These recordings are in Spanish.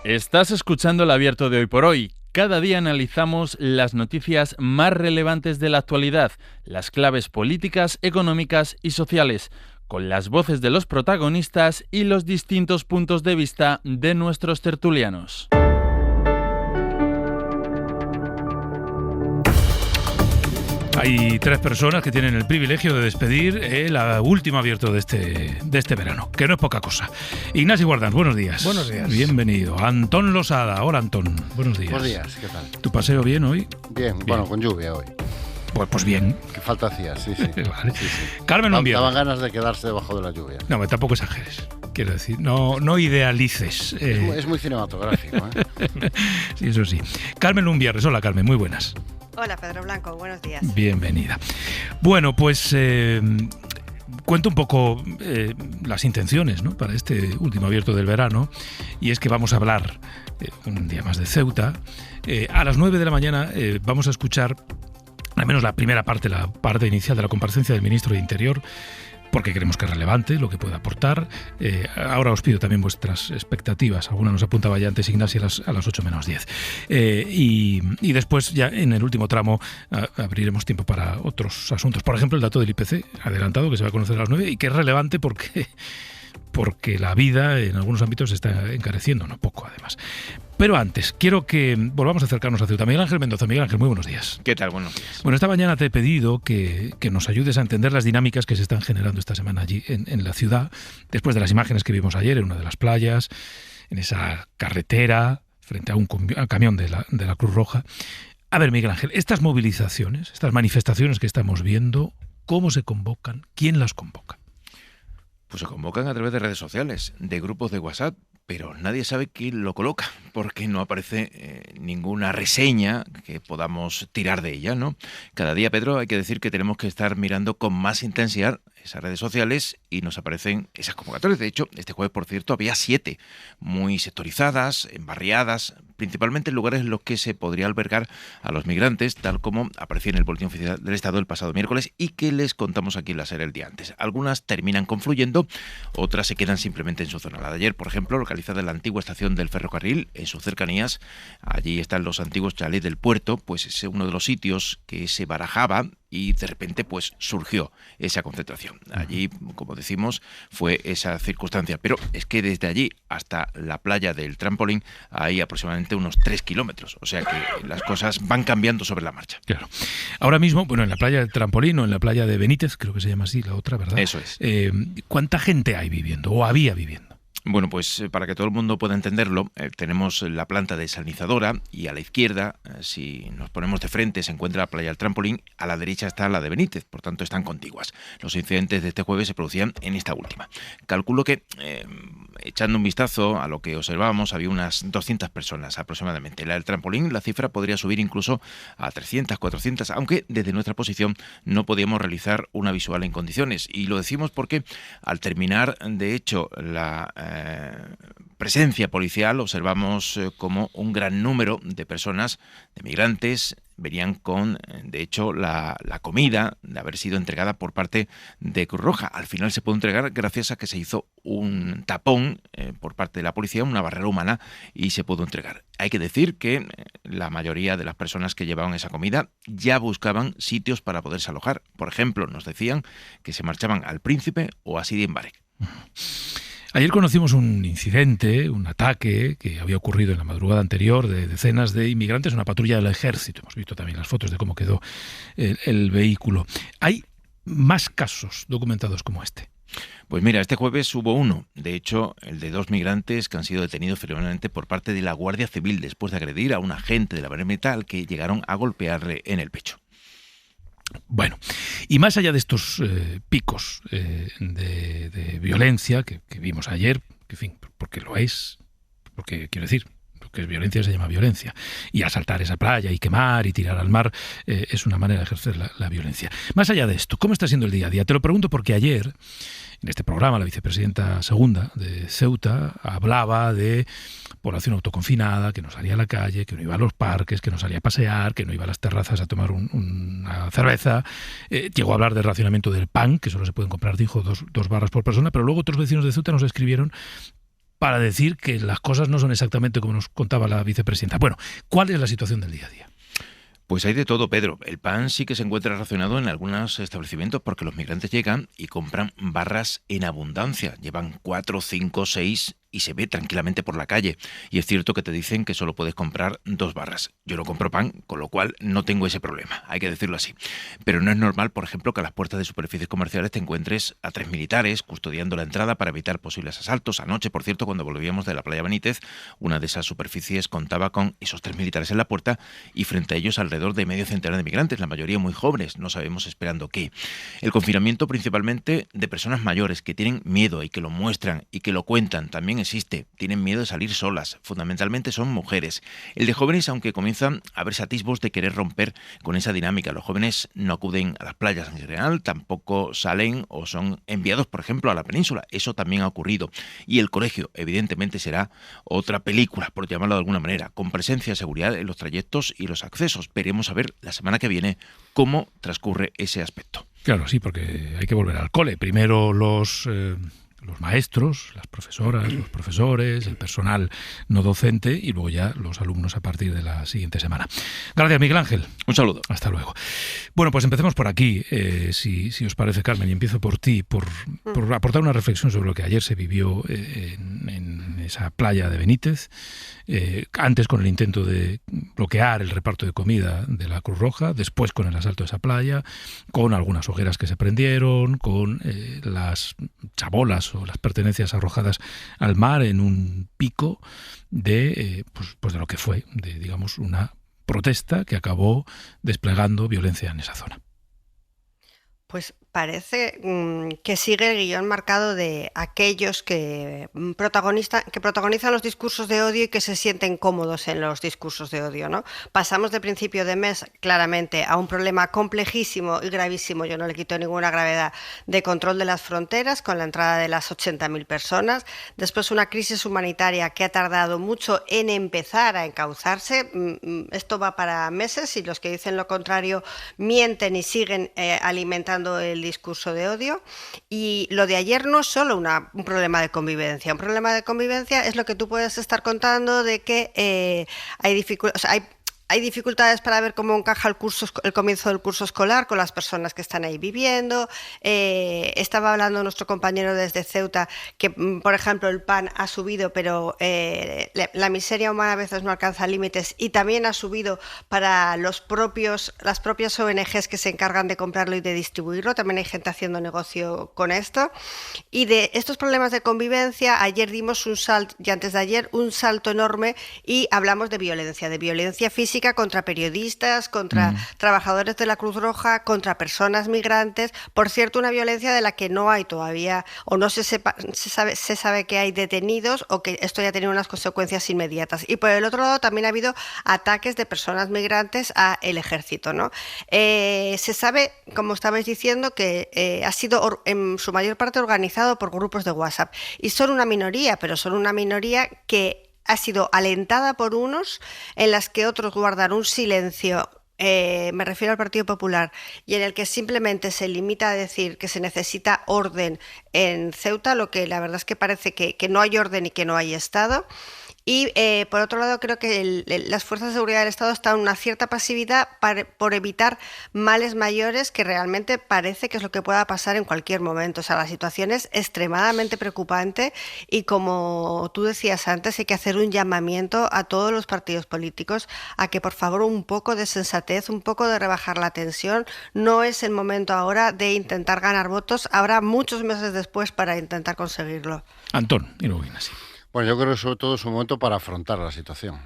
Estás escuchando el Abierto de Hoy por Hoy. Cada día analizamos las noticias más relevantes de la actualidad, las claves políticas, económicas y sociales, con las voces de los protagonistas y los distintos puntos de vista de nuestros tertulianos. Hay tres personas que tienen el privilegio de despedir el último abierto de este verano, que no es poca cosa. Ignacio Guardans, buenos días. Buenos días. Bienvenido. Antón Losada. Hola, Antón. Buenos días. Buenos días, ¿qué tal? ¿Tu paseo bien hoy? Bien, bueno, con lluvia hoy. Pues bien. Que falta hacía, sí. Vale. Sí. Carmen Lumbier. Daban ganas de quedarse debajo de la lluvia. No, tampoco exageres. Quiero decir, no idealices. Es muy cinematográfico, ¿eh? Sí, eso sí. Carmen Lumbier. Hola, Carmen. Muy buenas. Hola, Pedro Blanco, buenos días. Bienvenida. Bueno, pues cuento un poco las intenciones, ¿no?, para este último abierto del verano, y es que vamos a hablar un día más de Ceuta. A las 9 de la mañana vamos a escuchar al menos la primera parte, la parte inicial de la comparecencia del ministro de Interior, porque creemos que es relevante lo que puede aportar. Ahora os pido también vuestras expectativas. Alguna nos apuntaba ya antes Ignacio a las 8 menos 10. Y después, ya en el último tramo, abriremos tiempo para otros asuntos. Por ejemplo, el dato del IPC adelantado, que se va a conocer a las 9 y que es relevante porque la vida en algunos ámbitos se está encareciendo, no poco además. Pero antes, quiero que volvamos a acercarnos a Ceuta. Miguel Ángel Mendoza. Miguel Ángel, muy buenos días. ¿Qué tal? Buenos días. Bueno, esta mañana te he pedido que nos ayudes a entender las dinámicas que se están generando esta semana allí en la ciudad, después de las imágenes que vimos ayer en una de las playas, en esa carretera, frente a un camión de la Cruz Roja. A ver, Miguel Ángel, estas movilizaciones, estas manifestaciones que estamos viendo, ¿cómo se convocan? ¿Quién las convoca? Pues se convocan a través de redes sociales, de grupos de WhatsApp, pero nadie sabe quién lo coloca, porque no aparece ninguna reseña que podamos tirar de ella, ¿no? Cada día, Pedro, hay que decir que tenemos que estar mirando con más intensidad esas redes sociales y nos aparecen esas convocatorias. De hecho, este jueves, por cierto, había 7, muy sectorizadas, embarriadas, principalmente en lugares en los que se podría albergar a los migrantes, tal como aparecía en el Boletín Oficial del Estado el pasado miércoles y que les contamos aquí en la SER el día antes. Algunas terminan confluyendo, otras se quedan simplemente en su zona. La de ayer, por ejemplo, localizada en la antigua estación del ferrocarril, en sus cercanías, allí están los antiguos chalés del puerto, pues es uno de los sitios que se barajaba y de repente pues surgió esa concentración. Allí, como decimos, fue esa circunstancia. Pero es que desde allí hasta la playa del Trampolín hay aproximadamente unos 3 kilómetros. O sea que las cosas van cambiando sobre la marcha. Claro. Ahora mismo, bueno, en la playa del Trampolín o en la playa de Benítez, creo que se llama así la otra, ¿verdad? Eso es. ¿Cuánta gente hay viviendo o había viviendo? Bueno, pues para que todo el mundo pueda entenderlo, tenemos la planta desalinizadora y a la izquierda, si nos ponemos de frente, se encuentra la playa del Trampolín, a la derecha está la de Benítez, por tanto están contiguas. Los incidentes de este jueves se producían en esta última. Calculo que, echando un vistazo a lo que observábamos, había unas 200 personas aproximadamente. La del Trampolín, la cifra podría subir incluso a 300, 400, aunque desde nuestra posición no podíamos realizar una visual en condiciones. Y lo decimos porque al terminar, de hecho, la presencia policial, observamos como un gran número de personas, de migrantes, venían con, de hecho, la comida de haber sido entregada por parte de Cruz Roja. Al final se pudo entregar gracias a que se hizo un tapón por parte de la policía, una barrera humana, y se pudo entregar. Hay que decir que la mayoría de las personas que llevaban esa comida ya buscaban sitios para poderse alojar. Por ejemplo, nos decían que se marchaban al Príncipe o a Sidi Mbarek. Ayer conocimos un incidente, un ataque que había ocurrido en la madrugada anterior de decenas de inmigrantes, una patrulla del ejército. Hemos visto también las fotos de cómo quedó el vehículo. ¿Hay más casos documentados como este? Pues mira, este jueves hubo uno, de hecho, el de 2 migrantes que han sido detenidos finalmente por parte de la Guardia Civil después de agredir a un agente de la Brigada Militar que llegaron a golpearle en el pecho. Bueno, y más allá de estos picos de violencia que vimos ayer, que, en fin, porque lo es, porque quiero decir, que es violencia se llama violencia, y asaltar esa playa y quemar y tirar al mar es una manera de ejercer la violencia. Más allá de esto, ¿cómo está siendo el día a día? Te lo pregunto porque ayer, en este programa, la vicepresidenta segunda de Ceuta hablaba de población autoconfinada, que no salía a la calle, que no iba a los parques, que no salía a pasear, que no iba a las terrazas a tomar una cerveza. Llegó a hablar del racionamiento del pan, que solo se pueden comprar, dijo, dos barras por persona, pero luego otros vecinos de Ceuta nos escribieron para decir que las cosas no son exactamente como nos contaba la vicepresidenta. Bueno, ¿cuál es la situación del día a día? Pues hay de todo, Pedro. El pan sí que se encuentra racionado en algunos establecimientos porque los migrantes llegan y compran barras en abundancia. Llevan 4, 5, 6 y se ve tranquilamente por la calle. Y es cierto que te dicen que solo puedes comprar 2 barras. Yo no compro pan, con lo cual no tengo ese problema, hay que decirlo así. Pero no es normal, por ejemplo, que a las puertas de superficies comerciales te encuentres a 3 militares custodiando la entrada para evitar posibles asaltos. Anoche, por cierto, cuando volvíamos de la playa Benítez, una de esas superficies contaba con esos 3 militares en la puerta y frente a ellos alrededor de medio centenar de migrantes, la mayoría muy jóvenes, no sabemos esperando qué. El confinamiento principalmente de personas mayores que tienen miedo y que lo muestran y que lo cuentan, también existe. Tienen miedo de salir solas, fundamentalmente son mujeres. El de jóvenes, aunque comienzan a verse atisbos de querer romper con esa dinámica. Los jóvenes no acuden a las playas en general, tampoco salen o son enviados, por ejemplo, a la península. Eso también ha ocurrido. Y el colegio, evidentemente, será otra película, por llamarlo de alguna manera, con presencia de seguridad en los trayectos y los accesos. Veremos a ver la semana que viene cómo transcurre ese aspecto. Claro, sí, porque hay que volver al cole. Primero los maestros, las profesoras, los profesores, el personal no docente y luego ya los alumnos a partir de la siguiente semana. Gracias, Miguel Ángel. Un saludo. Hasta luego. Bueno, pues empecemos por aquí, si os parece, Carmen, y empiezo por ti, por aportar una reflexión sobre lo que ayer se vivió en esa playa de Benítez, antes con el intento de bloquear el reparto de comida de la Cruz Roja, después con el asalto a esa playa, con algunas hogueras que se prendieron, con las chabolas o las pertenencias arrojadas al mar en un pico de de lo que fue, de digamos una protesta que acabó desplegando violencia en esa zona. Pues parece que sigue el guión marcado de aquellos que protagonizan los discursos de odio y que se sienten cómodos en los discursos de odio, ¿no? Pasamos de principio de mes claramente a un problema complejísimo y gravísimo, yo no le quito ninguna gravedad, de control de las fronteras con la entrada de las 80.000 personas, después una crisis humanitaria que ha tardado mucho en empezar a encauzarse, esto va para meses y los que dicen lo contrario mienten y siguen alimentando el discurso de odio. Y lo de ayer no es solo un problema de convivencia. Un problema de convivencia es lo que tú puedes estar contando de que hay dificultades para ver cómo encaja el comienzo del curso escolar con las personas que están ahí viviendo. Estaba hablando nuestro compañero desde Ceuta que, por ejemplo, el pan ha subido, pero la miseria humana a veces no alcanza límites y también ha subido para las propias ONGs que se encargan de comprarlo y de distribuirlo. También hay gente haciendo negocio con esto. Y de estos problemas de convivencia, ayer dimos un salto, y antes de ayer, un salto enorme y hablamos de violencia física contra periodistas, contra trabajadores de la Cruz Roja, contra personas migrantes. Por cierto, una violencia de la que no hay todavía, o no se sabe que hay detenidos o que esto ya ha tenido unas consecuencias inmediatas. Y por el otro lado también ha habido ataques de personas migrantes a el ejército, ¿no? Se sabe, como estabais diciendo, que ha sido en su mayor parte organizado por grupos de WhatsApp. Y son una minoría, pero son una minoría que ha sido alentada por unos, en las que otros guardan un silencio, me refiero al Partido Popular, y en el que simplemente se limita a decir que se necesita orden en Ceuta, lo que la verdad es que parece que no hay orden y que no hay Estado. Y por otro lado creo que las fuerzas de seguridad del Estado están en una cierta pasividad por evitar males mayores, que realmente parece que es lo que pueda pasar en cualquier momento. O sea, la situación es extremadamente preocupante y, como tú decías antes, hay que hacer un llamamiento a todos los partidos políticos a que por favor un poco de sensatez, un poco de rebajar la tensión. No es el momento ahora de intentar ganar votos, habrá muchos meses después para intentar conseguirlo. Antón, y luego viene así. Bueno, yo creo que sobre todo es un momento para afrontar la situación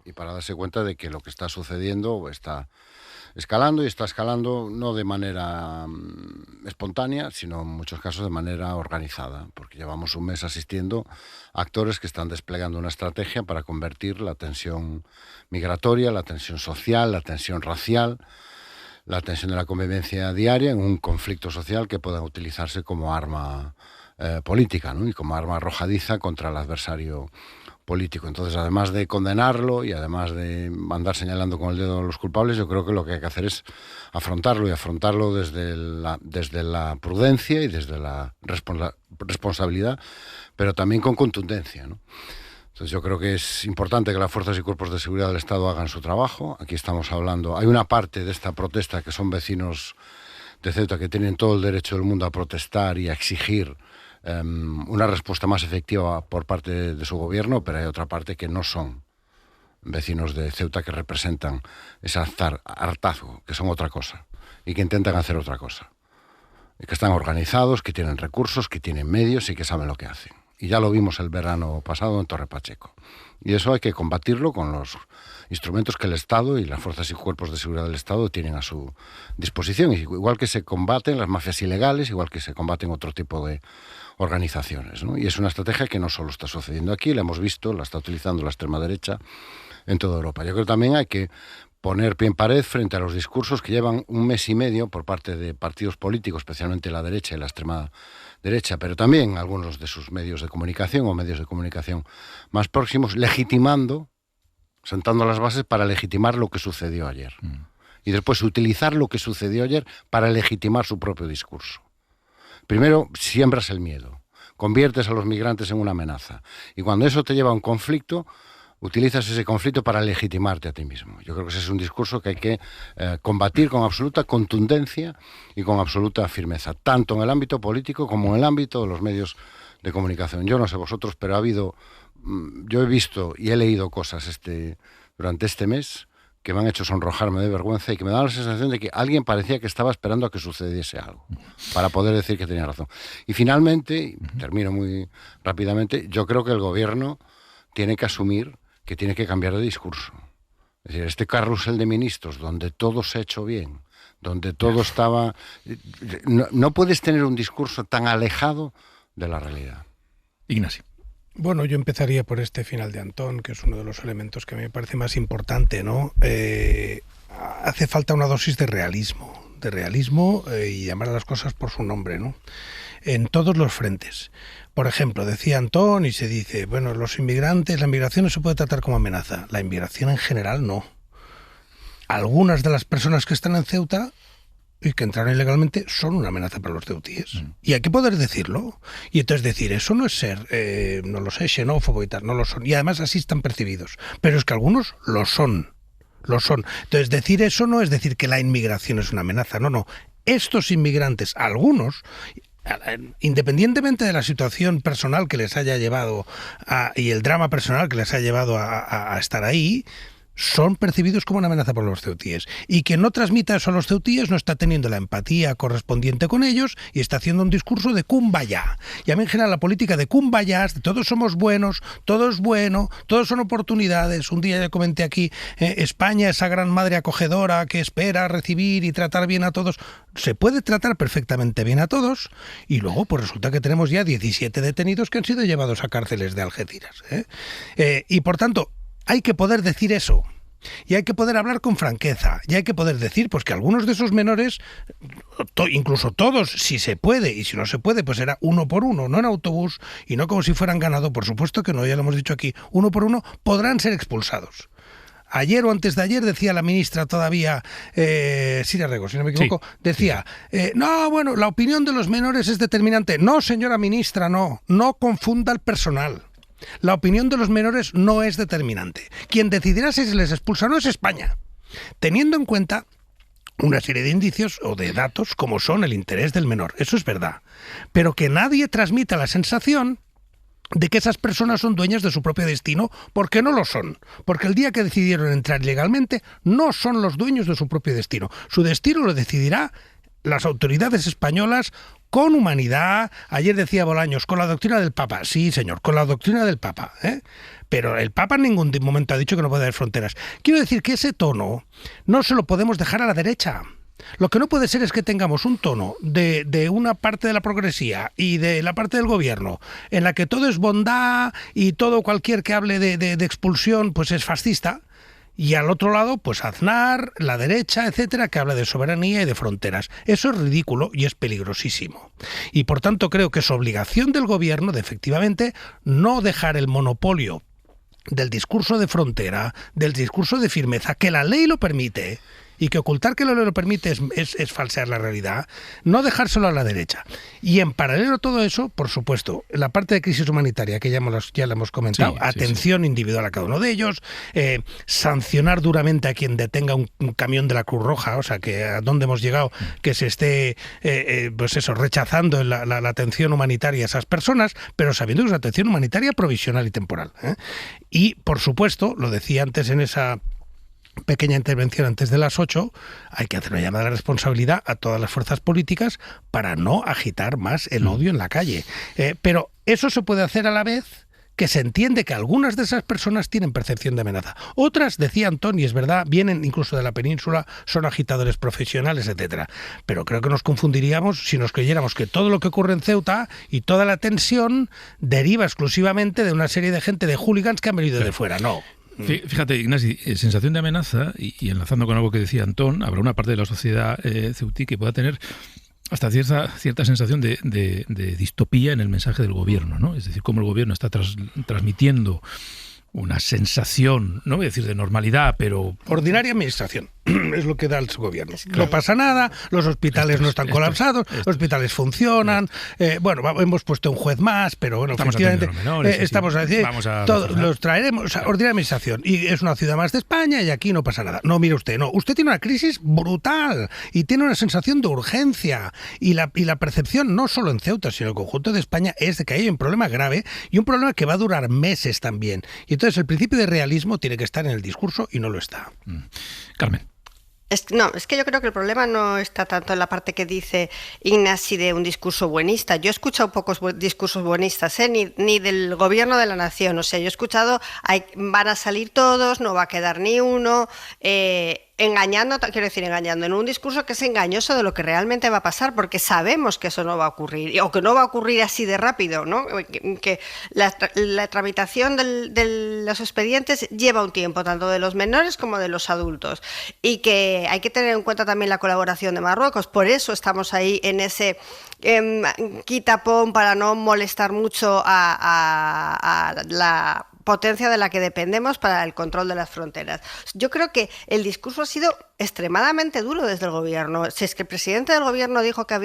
y para darse cuenta de que lo que está sucediendo está escalando, y está escalando no de manera espontánea, sino en muchos casos de manera organizada, porque llevamos un mes asistiendo a actores que están desplegando una estrategia para convertir la tensión migratoria, la tensión social, la tensión racial, la tensión de la convivencia diaria en un conflicto social que pueda utilizarse como arma política, ¿no? Y como arma arrojadiza contra el adversario político. Entonces, además de condenarlo y además de andar señalando con el dedo a los culpables, yo creo que lo que hay que hacer es afrontarlo, y afrontarlo desde la prudencia y desde la responsabilidad, pero también con contundencia, ¿no? Entonces yo creo que es importante que las fuerzas y cuerpos de seguridad del Estado hagan su trabajo. Aquí estamos hablando, hay una parte de esta protesta que son vecinos de Ceuta que tienen todo el derecho del mundo a protestar y a exigir una respuesta más efectiva por parte de su gobierno, pero hay otra parte que no son vecinos de Ceuta, que representan ese hartazgo, que son otra cosa y que intentan hacer otra cosa, y que están organizados, que tienen recursos, que tienen medios y que saben lo que hacen. Y ya lo vimos el verano pasado en Torre Pacheco. Y eso hay que combatirlo con los instrumentos que el Estado y las fuerzas y cuerpos de seguridad del Estado tienen a su disposición. Igual que se combaten las mafias ilegales, igual que se combaten otro tipo de organizaciones, ¿no? Y es una estrategia que no solo está sucediendo aquí, la hemos visto, la está utilizando la extrema derecha en toda Europa. Yo creo que también hay que poner pie en pared frente a los discursos que llevan un mes y medio por parte de partidos políticos, especialmente la derecha y la extrema derecha, pero también algunos de sus medios de comunicación o medios de comunicación más próximos, legitimando, sentando las bases para legitimar lo que sucedió ayer. Y después utilizar lo que sucedió ayer para legitimar su propio discurso. Primero, siembras el miedo, conviertes a los migrantes en una amenaza. Y cuando eso te lleva a un conflicto, utilizas ese conflicto para legitimarte a ti mismo. Yo creo que ese es un discurso que hay que combatir con absoluta contundencia y con absoluta firmeza, tanto en el ámbito político como en el ámbito de los medios de comunicación. Yo no sé vosotros, pero yo he visto y he leído cosas durante este mes que me han hecho sonrojarme de vergüenza y que me dan la sensación de que alguien parecía que estaba esperando a que sucediese algo para poder decir que tenía razón. Y finalmente, y termino muy rápidamente, yo creo que el gobierno tiene que asumir que tiene que cambiar de discurso. Es decir, este carrusel de ministros donde todo se ha hecho bien, donde todo estaba... No puedes tener un discurso tan alejado de la realidad. Ignacio. Bueno, yo empezaría por este final de Antón, que es uno de los elementos que me parece más importante, ¿no? Hace falta una dosis de realismo y llamar a las cosas por su nombre, ¿no? En todos los frentes. Por ejemplo, decía Antón y se dice, bueno, los inmigrantes, la inmigración no se puede tratar como amenaza. La inmigración en general no. Algunas de las personas que están en Ceuta y que entraron ilegalmente son una amenaza para los ceutíes. Y hay que poder decirlo. Y entonces decir, eso no es ser, no lo sé, xenófobo y tal, no lo son. Y además así están percibidos. Pero es que algunos lo son. Lo son. Entonces decir eso no es decir que la inmigración es una amenaza. No. Estos inmigrantes, algunos, independientemente de la situación personal que les haya llevado y el drama personal que les haya llevado a estar ahí, son percibidos como una amenaza por los ceutíes. Y quien no transmita eso a los ceutíes no está teniendo la empatía correspondiente con ellos y está haciendo un discurso de kumbaya. Y a mí en general la política de kumbayas, de todos somos buenos, todo es bueno, todos son oportunidades. Un día ya comenté aquí, España, esa gran madre acogedora que espera recibir y tratar bien a todos. Se puede tratar perfectamente bien a todos y luego pues resulta que tenemos ya 17 detenidos que han sido llevados a cárceles de Algeciras. Y por tanto, hay que poder decir eso. Y hay que poder hablar con franqueza. Y hay que poder decir pues que algunos de esos menores, incluso todos, si se puede, y si no se puede, pues será uno por uno, no en autobús, y no como si fueran ganado, por supuesto que no, ya lo hemos dicho aquí, uno por uno, podrán ser expulsados. Ayer o antes de ayer decía la ministra todavía, Siria Rego, si no me equivoco, decía, no, bueno, la opinión de los menores es determinante. No, señora ministra, no confunda el personal. La opinión de los menores no es determinante. Quien decidirá si se les expulsa o no es España, teniendo en cuenta una serie de indicios o de datos como son el interés del menor. Eso es verdad. Pero que nadie transmita la sensación de que esas personas son dueñas de su propio destino, porque no lo son. Porque el día que decidieron entrar ilegalmente, no son los dueños de su propio destino. Su destino lo decidirá las autoridades españolas con humanidad. Ayer decía Bolaños, con la doctrina del Papa. Sí, señor, con la doctrina del Papa. Pero el Papa en ningún momento ha dicho que no puede haber fronteras. Quiero decir que ese tono no se lo podemos dejar a la derecha. Lo que no puede ser es que tengamos un tono de una parte de la progresía y de la parte del gobierno en la que todo es bondad y todo cualquier que hable de expulsión pues es fascista. Y al otro lado, pues Aznar, la derecha, etcétera, que habla de soberanía y de fronteras. Eso es ridículo y es peligrosísimo. Y por tanto creo que es obligación del gobierno de efectivamente no dejar el monopolio del discurso de frontera, del discurso de firmeza, que la ley lo permite, y que ocultar que la ley lo permite es falsear la realidad, no dejárselo a la derecha. Y en paralelo a todo eso, por supuesto, la parte de crisis humanitaria, que ya la hemos comentado, atención individual a cada uno de ellos, sancionar duramente a quien detenga un camión de la Cruz Roja, o sea, que a dónde hemos llegado, que se esté pues eso, rechazando la atención humanitaria a esas personas, pero sabiendo que es una atención humanitaria provisional y temporal. Y, por supuesto, lo decía antes en esa pequeña intervención antes de las 8, hay que hacer una llamada de responsabilidad a todas las fuerzas políticas para no agitar más el odio en la calle. Pero eso se puede hacer a la vez que se entiende que algunas de esas personas tienen percepción de amenaza. Otras, decía Antón, y es verdad, vienen incluso de la península, son agitadores profesionales, etcétera. Pero creo que nos confundiríamos si nos creyéramos que todo lo que ocurre en Ceuta y toda la tensión deriva exclusivamente de una serie de gente de hooligans que han venido de fuera. No. Fíjate, Ignasi, sensación de amenaza, y enlazando con algo que decía Antón, habrá una parte de la sociedad ceutí que pueda tener hasta cierta sensación de distopía en el mensaje del gobierno, ¿no? Es decir, cómo el gobierno está transmitiendo una sensación, no voy a decir de normalidad, pero... Ordinaria administración. Es lo que da el gobierno. No pasa nada, los hospitales no están colapsados, los hospitales funcionan, bueno, hemos puesto un juez más, pero bueno, estamos efectivamente estamos a decir, todos los traeremos, o sea, ordinaria administración, y es una ciudad más de España y aquí no pasa nada. No, mire usted, usted tiene una crisis brutal y tiene una sensación de urgencia, y la percepción no solo en Ceuta, sino en el conjunto de España es de que hay un problema grave y un problema que va a durar meses también. Y entonces el principio de realismo tiene que estar en el discurso y no lo está. Carmen. Es que yo creo que el problema no está tanto en la parte que dice Ignasi de un discurso buenista. Yo he escuchado pocos discursos buenistas, ni del gobierno de la nación. O sea, yo he escuchado, van a salir todos, no va a quedar ni uno, engañando en un discurso que es engañoso de lo que realmente va a pasar, porque sabemos que eso no va a ocurrir, o que no va a ocurrir así de rápido, ¿no? Que la tramitación de los expedientes lleva un tiempo, tanto de los menores como de los adultos, y que hay que tener en cuenta también la colaboración de Marruecos. Por eso estamos ahí en ese quitapón para no molestar mucho a la potencia de la que dependemos para el control de las fronteras. Yo creo que el discurso ha sido extremadamente duro desde el gobierno. Si es que el presidente del gobierno dijo que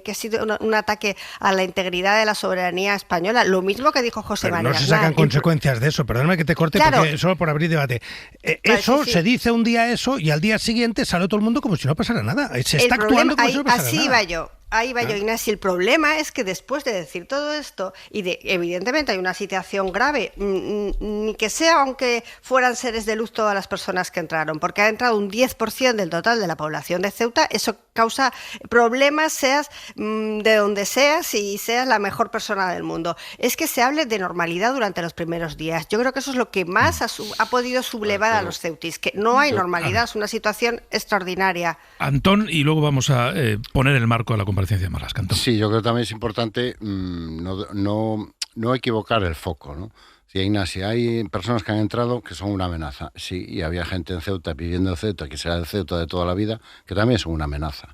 que ha sido un ataque a la integridad de la soberanía española, lo mismo que dijo José María Aznar. No se sacan consecuencias de eso, perdóname que te corte, claro, porque solo por abrir debate. Eso sí. Se dice un día eso y al día siguiente sale todo el mundo como si no pasara nada. Se está actuando como si no pasara nada. Ahí va yo, Ignasi. El problema es que después de decir todo esto, evidentemente hay una situación grave, ni que sea aunque fueran seres de luz todas las personas que entraron, porque ha entrado un 10% del total de la población de Ceuta, eso causa problemas, seas de donde seas y seas la mejor persona del mundo. Es que se hable de normalidad durante los primeros días. Yo creo que eso es lo que más ha podido sublevar a los ceutis, que no hay normalidad, es una situación extraordinaria. Antón, y luego vamos a poner el marco a la comparecencia de Marlaska. Antón. Sí, yo creo que también es importante no equivocar el foco, ¿no? Sí, Ignasi, hay personas que han entrado que son una amenaza. Sí, y había gente en Ceuta viviendo en Ceuta, que será de Ceuta de toda la vida, que también son una amenaza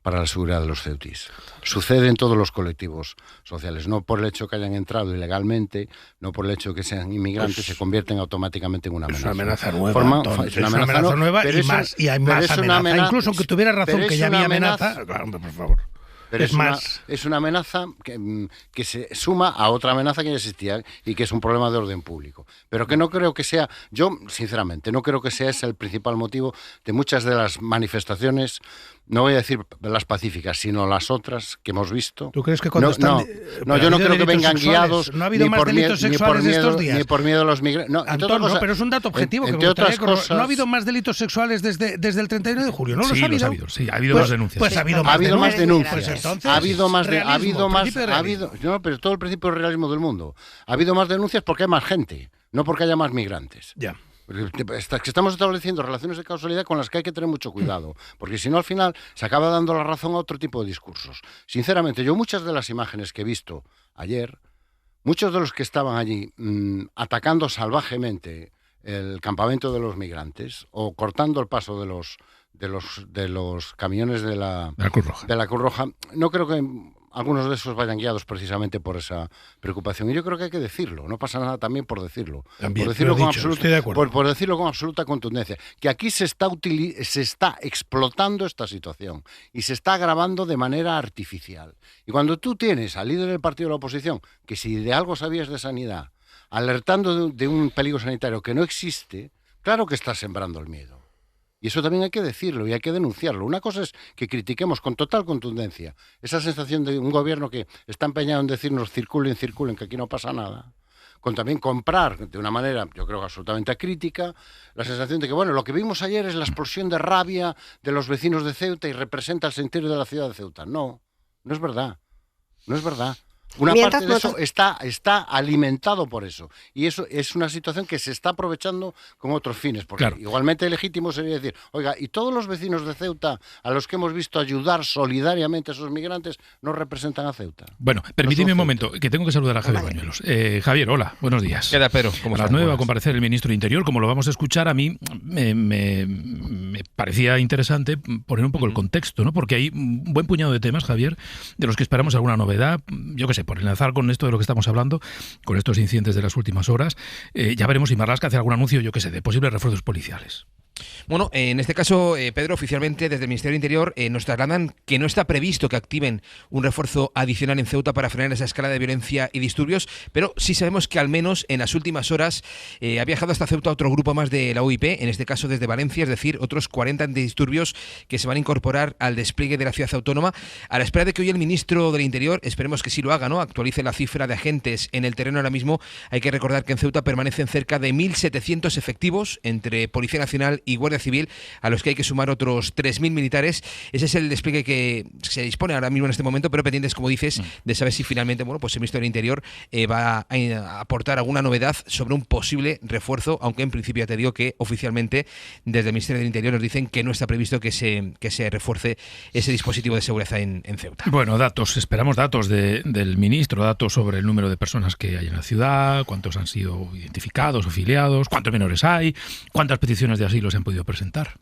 para la seguridad de los ceutis. Sucede en todos los colectivos sociales, no por el hecho que hayan entrado ilegalmente, no por el hecho que sean inmigrantes, se convierten automáticamente en una amenaza. Es una amenaza nueva, es una amenaza nueva y hay más amenaza. Incluso aunque tuviera razón que ya había amenaza, claro, por favor. Pero es una amenaza que se suma a otra amenaza que ya existía y que es un problema de orden público. Pero que no creo que sea, yo sinceramente, no creo que sea ese el principal motivo de muchas de las manifestaciones, no voy a decir las pacíficas, sino las otras que hemos visto. ¿Tú crees que cuando yo no creo que vengan guiados no ha habido más delitos sexuales estos días? Ni por miedo a los migrantes. No, Antón, no, pero es un dato objetivo. Entre otras cosas, no ha habido más delitos sexuales desde el 31 de julio, ¿no? Sí, los ha habido. Sí, ha habido más denuncias. Pues sí. ha habido más denuncias. Pues entonces, ha habido más, no, pero todo el principio del realismo del mundo. Ha habido más denuncias porque hay más gente, no porque haya más migrantes. Ya. Estamos estableciendo relaciones de causalidad con las que hay que tener mucho cuidado, porque si no al final se acaba dando la razón a otro tipo de discursos. Sinceramente, yo muchas de las imágenes que he visto ayer, muchos de los que estaban allí atacando salvajemente el campamento de los migrantes o cortando el paso de los camiones de la Cruz Roja, no creo que algunos de esos vayan guiados precisamente por esa preocupación. Y yo creo que hay que decirlo, no pasa nada también por decirlo. También, por decirlo, por decirlo con absoluta contundencia. Que aquí se está explotando esta situación y se está agravando de manera artificial. Y cuando tú tienes al líder del partido de la oposición, que si de algo sabías de sanidad, alertando de un peligro sanitario que no existe, claro que estás sembrando el miedo. Y eso también hay que decirlo y hay que denunciarlo. Una cosa es que critiquemos con total contundencia esa sensación de un gobierno que está empeñado en decirnos circulen, que aquí no pasa nada. Con también comprar de una manera, yo creo, absolutamente acrítica, la sensación de que, bueno, lo que vimos ayer es la explosión de rabia de los vecinos de Ceuta y representa el sentir de la ciudad de Ceuta. No, no es verdad. No es verdad. Una parte de eso está alimentado por eso. Y eso es una situación que se está aprovechando con otros fines. Porque igualmente legítimo sería decir, oiga, y todos los vecinos de Ceuta a los que hemos visto ayudar solidariamente a esos migrantes no representan a Ceuta. Bueno, permíteme un momento, que tengo que saludar a Javier Bañuelos. Javier, hola, buenos días. ¿Qué tal, Pedro? A las 9 va a comparecer el ministro de Interior. Como lo vamos a escuchar, a mí me parecía interesante poner un poco el contexto, ¿no? Porque hay un buen puñado de temas, Javier, de los que esperamos alguna novedad. Yo qué sé, por enlazar con esto de lo que estamos hablando, con estos incidentes de las últimas horas, ya veremos si Marlaska hace algún anuncio, yo qué sé, de posibles refuerzos policiales. Bueno, en este caso, Pedro, oficialmente desde el Ministerio del Interior nos trasladan que no está previsto que activen un refuerzo adicional en Ceuta para frenar esa escala de violencia y disturbios, pero sí sabemos que al menos en las últimas horas ha viajado hasta Ceuta otro grupo más de la OIP, en este caso desde Valencia, es decir, otros 40 antidisturbios que se van a incorporar al despliegue de la ciudad autónoma, a la espera de que hoy el ministro del Interior, esperemos que sí lo haga, ¿no?, actualice la cifra de agentes en el terreno. Ahora mismo hay que recordar que en Ceuta permanecen cerca de 1.700 efectivos entre Policía Nacional y Guardia Civil, a los que hay que sumar otros 3.000 militares. Ese es el despliegue que se dispone ahora mismo en este momento, pero pendientes, como dices, de saber si finalmente, bueno, pues el Ministro del Interior va a aportar alguna novedad sobre un posible refuerzo, aunque en principio ya te digo que oficialmente desde el Ministerio del Interior nos dicen que no está previsto que se refuerce ese dispositivo de seguridad en Ceuta. Bueno, esperamos datos del ministro, datos sobre el número de personas que hay en la ciudad, cuántos han sido identificados o filiados, cuántos menores hay, cuántas peticiones de asilo se han podido presentar.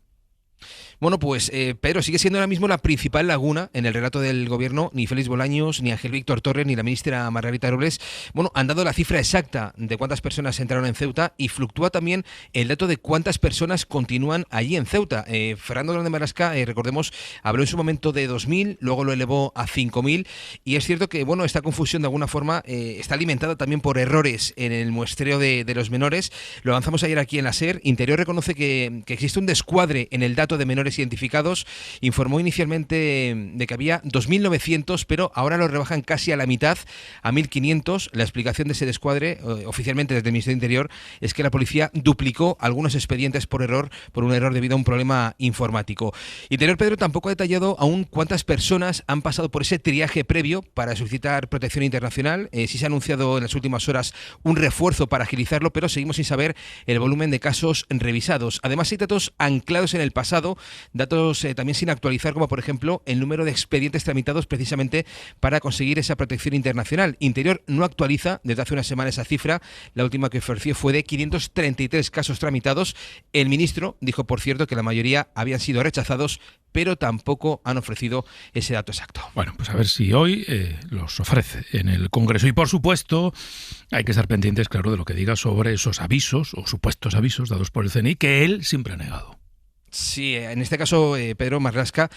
Bueno, pues Pedro, sigue siendo ahora mismo la principal laguna en el relato del gobierno. Ni Félix Bolaños, ni Ángel Víctor Torres, ni la ministra Margarita Robles, bueno, han dado la cifra exacta de cuántas personas entraron en Ceuta, y fluctúa también el dato de cuántas personas continúan allí en Ceuta. Fernando Grande Marlaska, recordemos, habló en su momento de 2.000, luego lo elevó a 5.000, y es cierto que, bueno, esta confusión de alguna forma está alimentada también por errores en el muestreo de los menores. Lo avanzamos ayer aquí en la SER. Interior reconoce que existe un descuadre en el dato de menores identificados. Informó inicialmente de que había 2.900, pero ahora lo rebajan casi a la mitad, a 1.500. La explicación de ese descuadre, oficialmente desde el Ministerio del Interior, es que la policía duplicó algunos expedientes por un error debido a un problema informático. Interior, Pedro, tampoco ha detallado aún cuántas personas han pasado por ese triaje previo para solicitar protección internacional. Sí se ha anunciado en las últimas horas un refuerzo para agilizarlo, pero seguimos sin saber el volumen de casos revisados. Además, hay datos anclados en el pasado, datos también sin actualizar, como por ejemplo el número de expedientes tramitados precisamente para conseguir esa protección internacional. Interior no actualiza desde hace una semana esa cifra. La última que ofreció fue de 533 casos tramitados. El ministro dijo, por cierto, que la mayoría habían sido rechazados, pero tampoco han ofrecido ese dato exacto. Bueno, pues a ver si hoy los ofrece en el Congreso. Y por supuesto, hay que estar pendientes, claro, de lo que diga sobre esos avisos o supuestos avisos dados por el CNI, que él siempre ha negado. Sí, en este caso, Pedro Marlaska,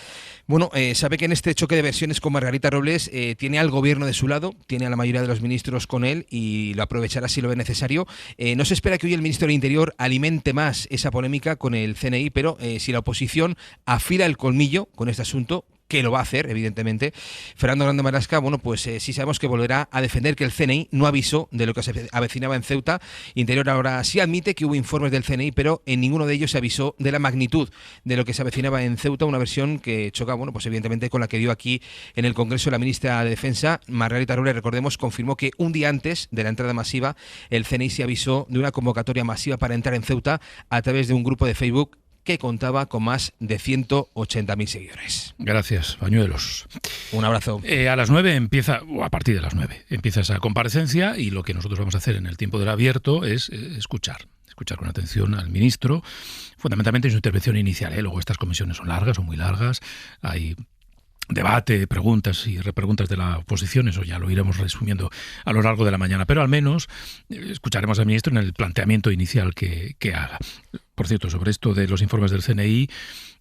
bueno, sabe que en este choque de versiones con Margarita Robles tiene al gobierno de su lado, tiene a la mayoría de los ministros con él y lo aprovechará si lo ve necesario. No se espera que hoy el ministro del Interior alimente más esa polémica con el CNI, pero si la oposición afila el colmillo con este asunto, que lo va a hacer, evidentemente, Fernando Grande Marlaska, bueno, pues sí sabemos que volverá a defender que el CNI no avisó de lo que se avecinaba en Ceuta. Interior ahora sí admite que hubo informes del CNI, pero en ninguno de ellos se avisó de la magnitud de lo que se avecinaba en Ceuta, una versión que choca, bueno, pues evidentemente con la que dio aquí en el Congreso la ministra de Defensa, Margarita Robles. Recordemos, confirmó que un día antes de la entrada masiva, el CNI se avisó de una convocatoria masiva para entrar en Ceuta a través de un grupo de Facebook que contaba con más de 180.000 seguidores. Gracias, Bañuelos. Un abrazo. A las 9 empieza, o a partir de las 9, empieza esa comparecencia, y lo que nosotros vamos a hacer en el tiempo del abierto es escuchar escuchar con atención al ministro, fundamentalmente en su intervención inicial. Luego estas comisiones son largas, son muy largas, hay debate, preguntas y repreguntas de la oposición, eso ya lo iremos resumiendo a lo largo de la mañana, pero al menos escucharemos al ministro en el planteamiento inicial que haga. Por cierto, sobre esto de los informes del CNI,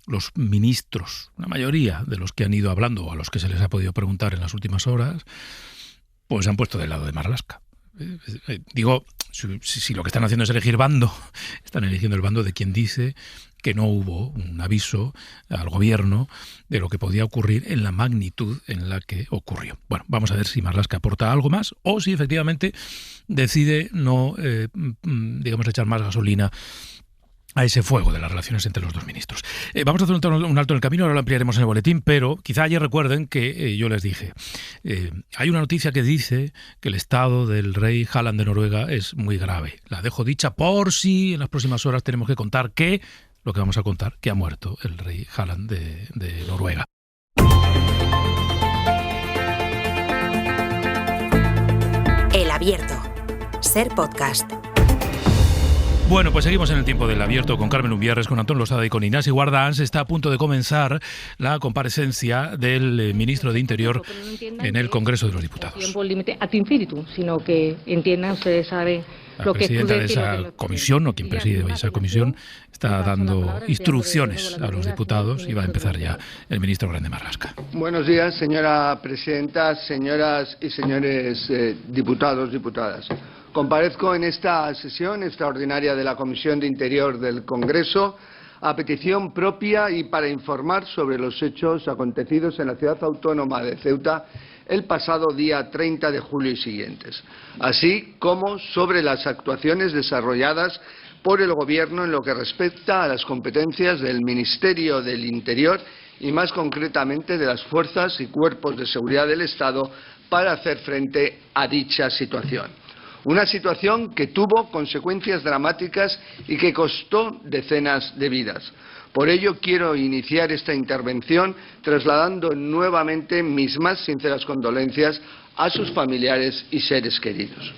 los ministros, la mayoría de los que han ido hablando o a los que se les ha podido preguntar en las últimas horas, pues se han puesto del lado de Marlaska. Digo, si lo que están haciendo es elegir bando, están eligiendo el bando de quien dice que no hubo un aviso al gobierno de lo que podía ocurrir en la magnitud en la que ocurrió. Bueno, vamos a ver si Marlaska aporta algo más o si efectivamente decide no, echar más gasolina a ese fuego de las relaciones entre los dos ministros. Vamos a hacer un alto en el camino, ahora lo ampliaremos en el boletín, pero quizá ayer recuerden que yo les dije, hay una noticia que dice que el estado del rey Harald de Noruega es muy grave. La dejo dicha por si en las próximas horas tenemos que contar lo que vamos a contar, que ha muerto el rey Harald de Noruega. El Abierto. Ser podcast. Bueno, pues seguimos en el tiempo del Abierto con Carmen Umbierres, con Antón Losada y con Ignasi Guardans. Está a punto de comenzar la comparecencia del ministro de Interior en el Congreso de los Diputados. Tiempo límite ad infinitum, sino que entiendan, ustedes saben lo que es presidenta de esa comisión, o quien preside esa comisión, está dando instrucciones a los diputados y va a empezar ya el ministro Grande Marlaska. Buenos días, señora presidenta, señoras y señores diputados, diputadas. Comparezco en esta sesión extraordinaria de la Comisión de Interior del Congreso a petición propia y para informar sobre los hechos acontecidos en la ciudad autónoma de Ceuta el pasado día 30 de julio y siguientes, así como sobre las actuaciones desarrolladas por el Gobierno en lo que respecta a las competencias del Ministerio del Interior y más concretamente de las fuerzas y cuerpos de seguridad del Estado para hacer frente a dicha situación. Una situación que tuvo consecuencias dramáticas y que costó decenas de vidas. Por ello quiero iniciar esta intervención trasladando nuevamente mis más sinceras condolencias a sus familiares y seres queridos.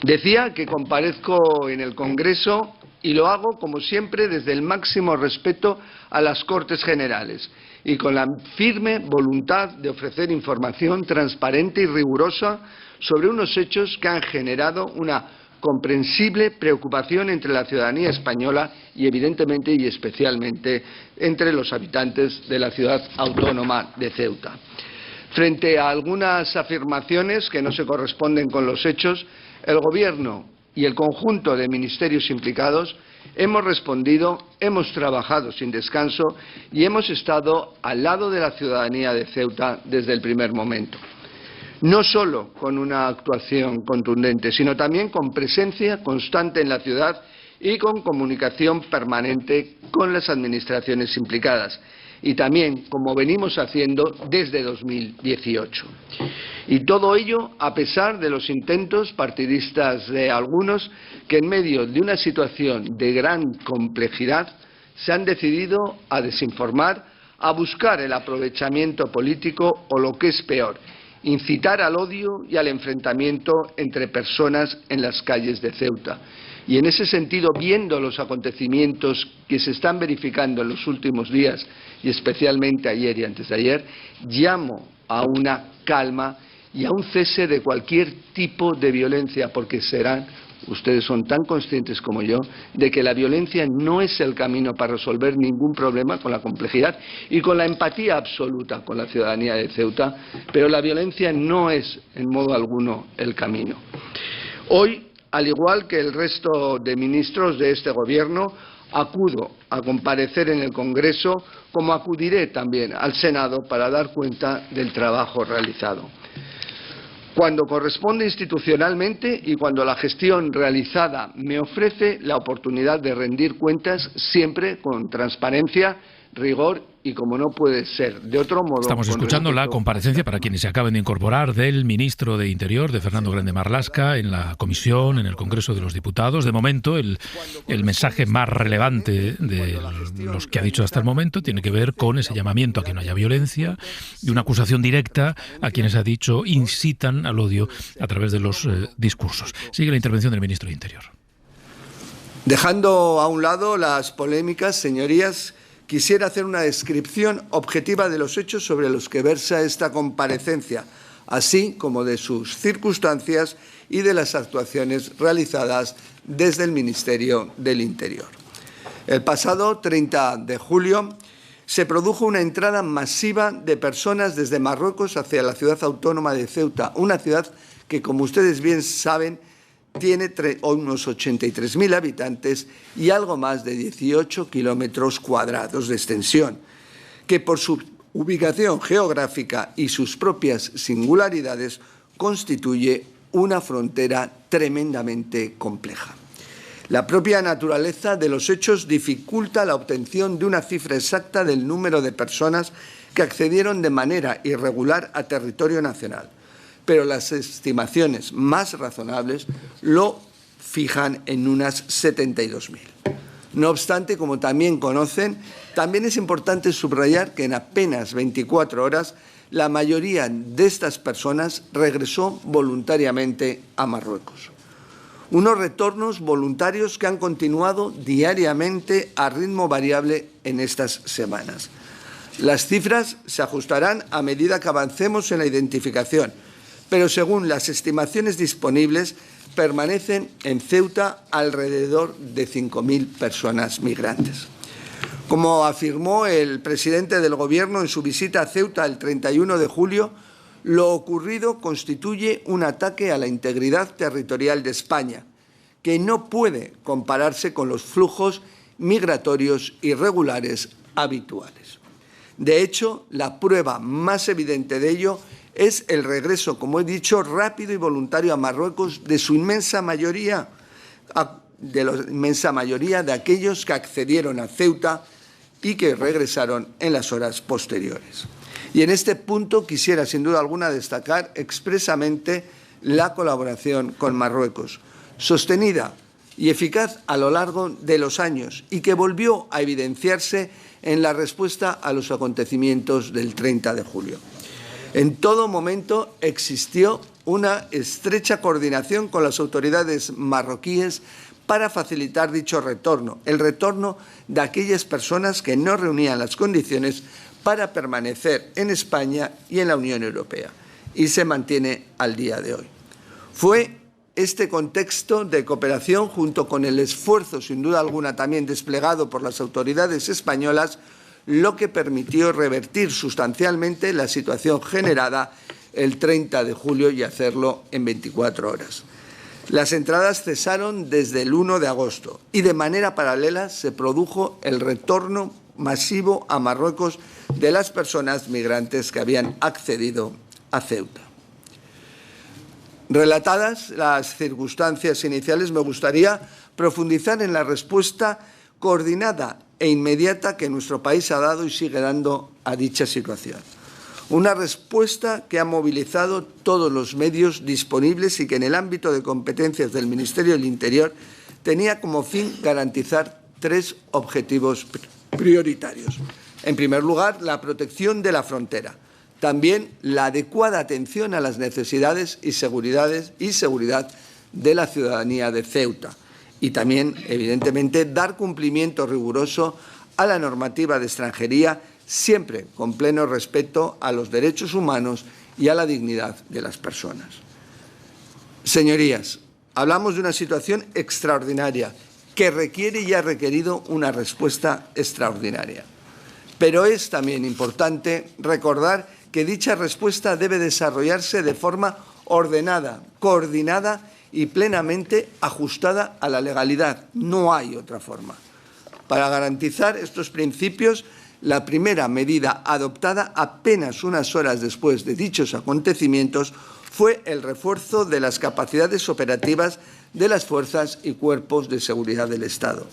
Decía que comparezco en el Congreso y lo hago, como siempre, desde el máximo respeto a las Cortes Generales y con la firme voluntad de ofrecer información transparente y rigurosa sobre unos hechos que han generado una comprensible preocupación entre la ciudadanía española y evidentemente y especialmente entre los habitantes de la ciudad autónoma de Ceuta. Frente a algunas afirmaciones que no se corresponden con los hechos, el Gobierno y el conjunto de ministerios implicados hemos respondido, hemos trabajado sin descanso y hemos estado al lado de la ciudadanía de Ceuta desde el primer momento. No solo con una actuación contundente, sino también con presencia constante en la ciudad y con comunicación permanente con las administraciones implicadas. Y también, como venimos haciendo desde 2018. Y todo ello a pesar de los intentos partidistas de algunos que en medio de una situación de gran complejidad se han decidido a desinformar, a buscar el aprovechamiento político o lo que es peor, incitar al odio y al enfrentamiento entre personas en las calles de Ceuta. Y en ese sentido, viendo los acontecimientos que se están verificando en los últimos días, y especialmente ayer y antes de ayer, llamo a una calma y a un cese de cualquier tipo de violencia, porque ustedes son tan conscientes como yo, de que la violencia no es el camino para resolver ningún problema, con la complejidad y con la empatía absoluta con la ciudadanía de Ceuta, pero la violencia no es en modo alguno el camino. Hoy, al igual que el resto de ministros de este Gobierno, acudo a comparecer en el Congreso, como acudiré también al Senado para dar cuenta del trabajo realizado. Cuando corresponde institucionalmente y cuando la gestión realizada me ofrece la oportunidad de rendir cuentas, siempre con transparencia, rigor y, como no puede ser de otro modo... Estamos escuchando la comparecencia, para quienes se acaben de incorporar, del ministro de Interior, de Fernando Grande Marlaska, en la comisión, en el Congreso de los Diputados. De momento, el mensaje más relevante de los que ha dicho hasta el momento tiene que ver con ese llamamiento a que no haya violencia y una acusación directa a quienes, ha dicho, incitan al odio a través de los discursos. Sigue la intervención del ministro de Interior. Dejando a un lado las polémicas, señorías, quisiera hacer una descripción objetiva de los hechos sobre los que versa esta comparecencia, así como de sus circunstancias y de las actuaciones realizadas desde el Ministerio del Interior. El pasado 30 de julio se produjo una entrada masiva de personas desde Marruecos hacia la ciudad autónoma de Ceuta, una ciudad que, como ustedes bien saben, tiene unos 83.000 habitantes y algo más de 18 kilómetros cuadrados de extensión, que por su ubicación geográfica y sus propias singularidades constituye una frontera tremendamente compleja. La propia naturaleza de los hechos dificulta la obtención de una cifra exacta del número de personas que accedieron de manera irregular a territorio nacional, pero las estimaciones más razonables lo fijan en unas 72.000. No obstante, como también conocen, también es importante subrayar que en apenas 24 horas la mayoría de estas personas regresó voluntariamente a Marruecos. Unos retornos voluntarios que han continuado diariamente a ritmo variable en estas semanas. Las cifras se ajustarán a medida que avancemos en la identificación, pero según las estimaciones disponibles, permanecen en Ceuta alrededor de 5.000 personas migrantes. Como afirmó el presidente del Gobierno en su visita a Ceuta el 31 de julio, lo ocurrido constituye un ataque a la integridad territorial de España, que no puede compararse con los flujos migratorios irregulares habituales. De hecho, la prueba más evidente de ello es el regreso, como he dicho, rápido y voluntario a Marruecos de su inmensa mayoría, de aquellos que accedieron a Ceuta y que regresaron en las horas posteriores. Y en este punto quisiera, sin duda alguna, destacar expresamente la colaboración con Marruecos, sostenida y eficaz a lo largo de los años y que volvió a evidenciarse en la respuesta a los acontecimientos del 30 de julio. En todo momento existió una estrecha coordinación con las autoridades marroquíes para facilitar dicho retorno, el retorno de aquellas personas que no reunían las condiciones para permanecer en España y en la Unión Europea, y se mantiene al día de hoy. Fue este contexto de cooperación, junto con el esfuerzo, sin duda alguna, también desplegado por las autoridades españolas, lo que permitió revertir sustancialmente la situación generada el 30 de julio y hacerlo en 24 horas. Las entradas cesaron desde el 1 de agosto y de manera paralela se produjo el retorno masivo a Marruecos de las personas migrantes que habían accedido a Ceuta. Relatadas las circunstancias iniciales, me gustaría profundizar en la respuesta coordinada e inmediata que nuestro país ha dado y sigue dando a dicha situación. Una respuesta que ha movilizado todos los medios disponibles y que en el ámbito de competencias del Ministerio del Interior tenía como fin garantizar 3 objetivos prioritarios. En primer lugar, la protección de la frontera. También la adecuada atención a las necesidades y seguridad de la ciudadanía de Ceuta. Y también, evidentemente, dar cumplimiento riguroso a la normativa de extranjería, siempre con pleno respeto a los derechos humanos y a la dignidad de las personas. Señorías, hablamos de una situación extraordinaria que requiere y ha requerido una respuesta extraordinaria. Pero es también importante recordar que dicha respuesta debe desarrollarse de forma ordenada, coordinada y plenamente ajustada a la legalidad. No hay otra forma. Para garantizar estos principios, la primera medida adoptada apenas unas horas después de dichos acontecimientos fue el refuerzo de las capacidades operativas de las fuerzas y cuerpos de seguridad del Estado.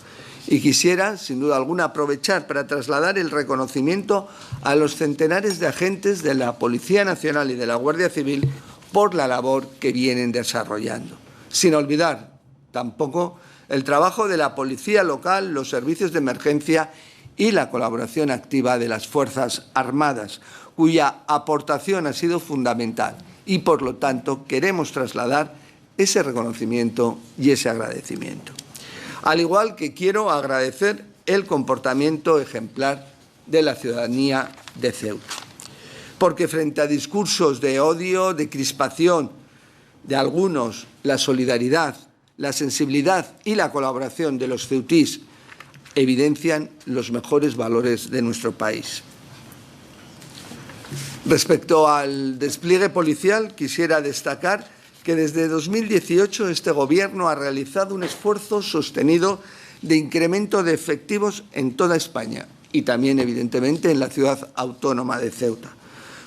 Y quisiera, sin duda alguna, aprovechar para trasladar el reconocimiento a los centenares de agentes de la Policía Nacional y de la Guardia Civil por la labor que vienen desarrollando. Sin olvidar tampoco el trabajo de la Policía Local, los servicios de emergencia y la colaboración activa de las Fuerzas Armadas, cuya aportación ha sido fundamental y, por lo tanto, queremos trasladar ese reconocimiento y ese agradecimiento. Al igual que quiero agradecer el comportamiento ejemplar de la ciudadanía de Ceuta. Porque frente a discursos de odio, de crispación de algunos, la solidaridad, la sensibilidad y la colaboración de los ceutís evidencian los mejores valores de nuestro país. Respecto al despliegue policial, quisiera destacar que desde 2018 este Gobierno ha realizado un esfuerzo sostenido de incremento de efectivos en toda España y también, evidentemente, en la ciudad autónoma de Ceuta.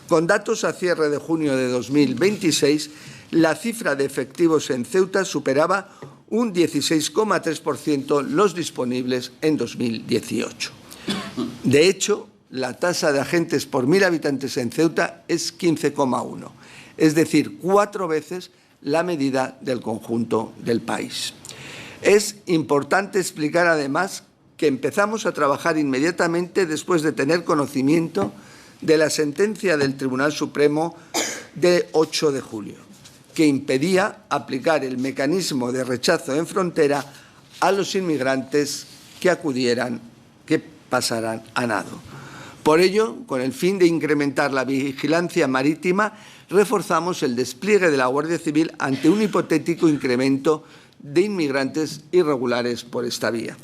Con datos a cierre de junio de 2026, la cifra de efectivos en Ceuta superaba un 16,3% los disponibles en 2018. De hecho, la tasa de agentes por 1.000 habitantes en Ceuta es 15,1, es decir, 4 veces la medida del conjunto del país. Es importante explicar, además, que empezamos a trabajar inmediatamente después de tener conocimiento de la sentencia del Tribunal Supremo de 8 de julio, que impedía aplicar el mecanismo de rechazo en frontera a los inmigrantes que pasaran a nado. Por ello, con el fin de incrementar la vigilancia marítima, reforzamos el despliegue de la Guardia Civil ante un hipotético incremento de inmigrantes irregulares por esta vía.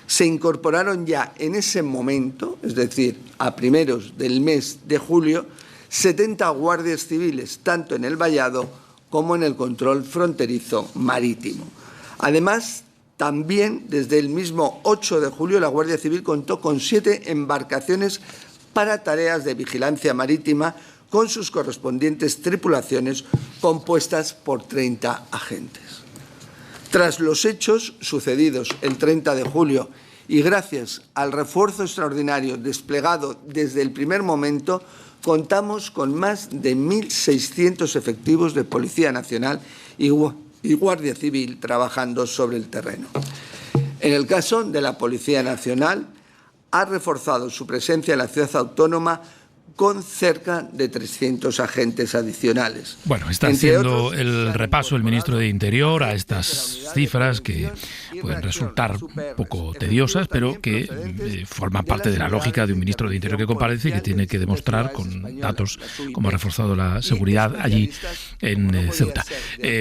Se incorporaron ya en ese momento, es decir, a primeros del mes de julio, 70 guardias civiles, tanto en el vallado como en el control fronterizo marítimo. Además, también desde el mismo 8 de julio la Guardia Civil contó con 7 embarcaciones para tareas de vigilancia marítima con sus correspondientes tripulaciones compuestas por 30 agentes. Tras los hechos sucedidos el 30 de julio y gracias al refuerzo extraordinario desplegado desde el primer momento, contamos con más de 1.600 efectivos de Policía Nacional y Guardia Civil trabajando sobre el terreno. En el caso de la Policía Nacional, ha reforzado su presencia en la ciudad autónoma con cerca de 300 agentes adicionales. Bueno, está haciendo el repaso el ministro de Interior a estas cifras que pueden resultar un poco tediosas, pero que forman parte de la lógica de un ministro de Interior que comparece y que tiene que demostrar con datos cómo ha reforzado la seguridad allí en Ceuta.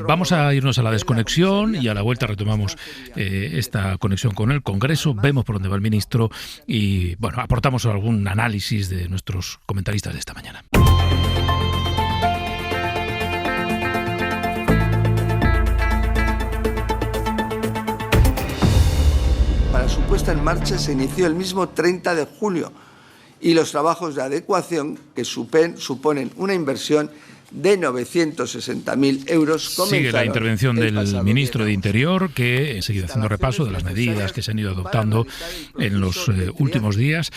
Vamos a irnos a la desconexión y a la vuelta retomamos esta conexión con el Congreso, vemos por dónde va el ministro y, bueno, aportamos algún análisis de nuestros comentaristas de esta mañana. Para su puesta en marcha se inició el mismo 30 de julio y los trabajos de adecuación que suponen una inversión de 960.000 euros. Sigue la intervención del ministro de Interior, que ha seguido haciendo repaso de las medidas que se han ido adoptando en los últimos días,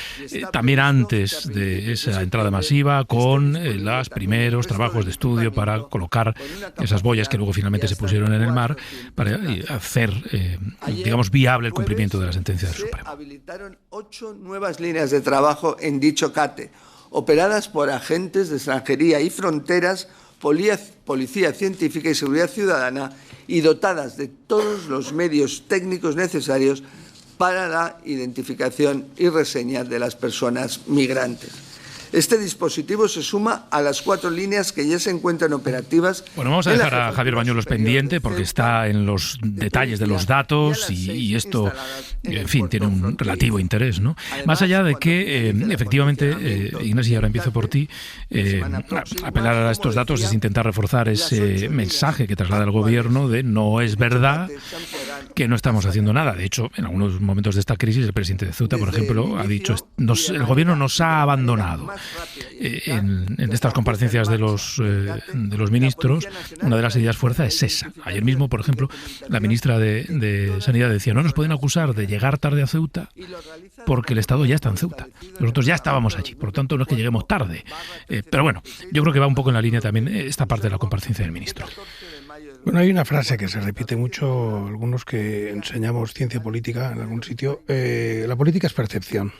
también antes de esa entrada masiva, con los primeros trabajos de estudio para colocar esas boyas que luego finalmente se pusieron en el mar, para hacer, digamos, viable el cumplimiento de la sentencia del Supremo. Habilitaron 8 nuevas líneas de trabajo en dicho CATE, operadas por agentes de extranjería y fronteras, policía científica y seguridad ciudadana y dotadas de todos los medios técnicos necesarios para la identificación y reseña de las personas migrantes. Este dispositivo se suma a las 4 líneas que ya se encuentran operativas. Bueno, vamos a dejar a Javier Bañuelos pendiente porque está en los detalles de los datos y esto, en fin, tiene un relativo interés, ¿no? Más allá de que, efectivamente, Ignacio, y ahora empiezo por ti, apelar a estos datos es intentar reforzar ese mensaje que traslada el Gobierno de no es verdad que no estamos haciendo nada. De hecho, en algunos momentos de esta crisis, el presidente de Ceuta, por ejemplo, ha dicho el Gobierno nos ha abandonado. En estas comparecencias de los ministros, una de las ideas fuerza es esa. Ayer mismo, por ejemplo, la ministra de Sanidad decía, no nos pueden acusar de llegar tarde a Ceuta porque el Estado ya está en Ceuta. Nosotros ya estábamos allí, por lo tanto no es que lleguemos tarde. Pero bueno, yo creo que va un poco en la línea también esta parte de la comparecencia del ministro. Bueno, hay una frase que se repite mucho, algunos que enseñamos ciencia política en algún sitio, la política es percepción.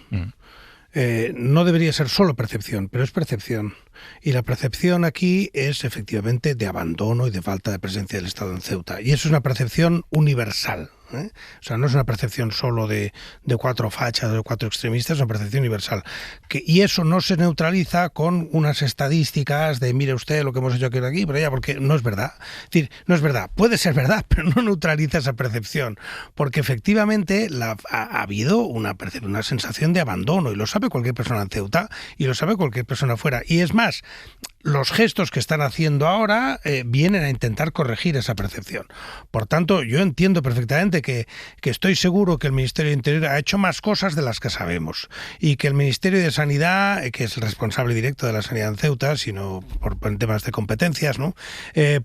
No debería ser solo percepción, pero es percepción. Y la percepción aquí es efectivamente de abandono y de falta de presencia del Estado en Ceuta. Y eso es una percepción universal. O sea, no es una percepción solo de 4 fachas, de 4 extremistas, es una percepción universal. Y eso no se neutraliza con unas estadísticas de mire usted lo que hemos hecho aquí, pero ya, porque no es verdad. Es decir, no es verdad. Puede ser verdad, pero no neutraliza esa percepción. Porque efectivamente ha habido una sensación de abandono, y lo sabe cualquier persona en Ceuta, y lo sabe cualquier persona fuera. Y es más, los gestos que están haciendo ahora vienen a intentar corregir esa percepción. Por tanto, yo entiendo perfectamente que estoy seguro que el Ministerio de Interior ha hecho más cosas de las que sabemos, y que el Ministerio de Sanidad, que es el responsable directo de la sanidad en Ceuta, sino por temas de competencias, ¿no?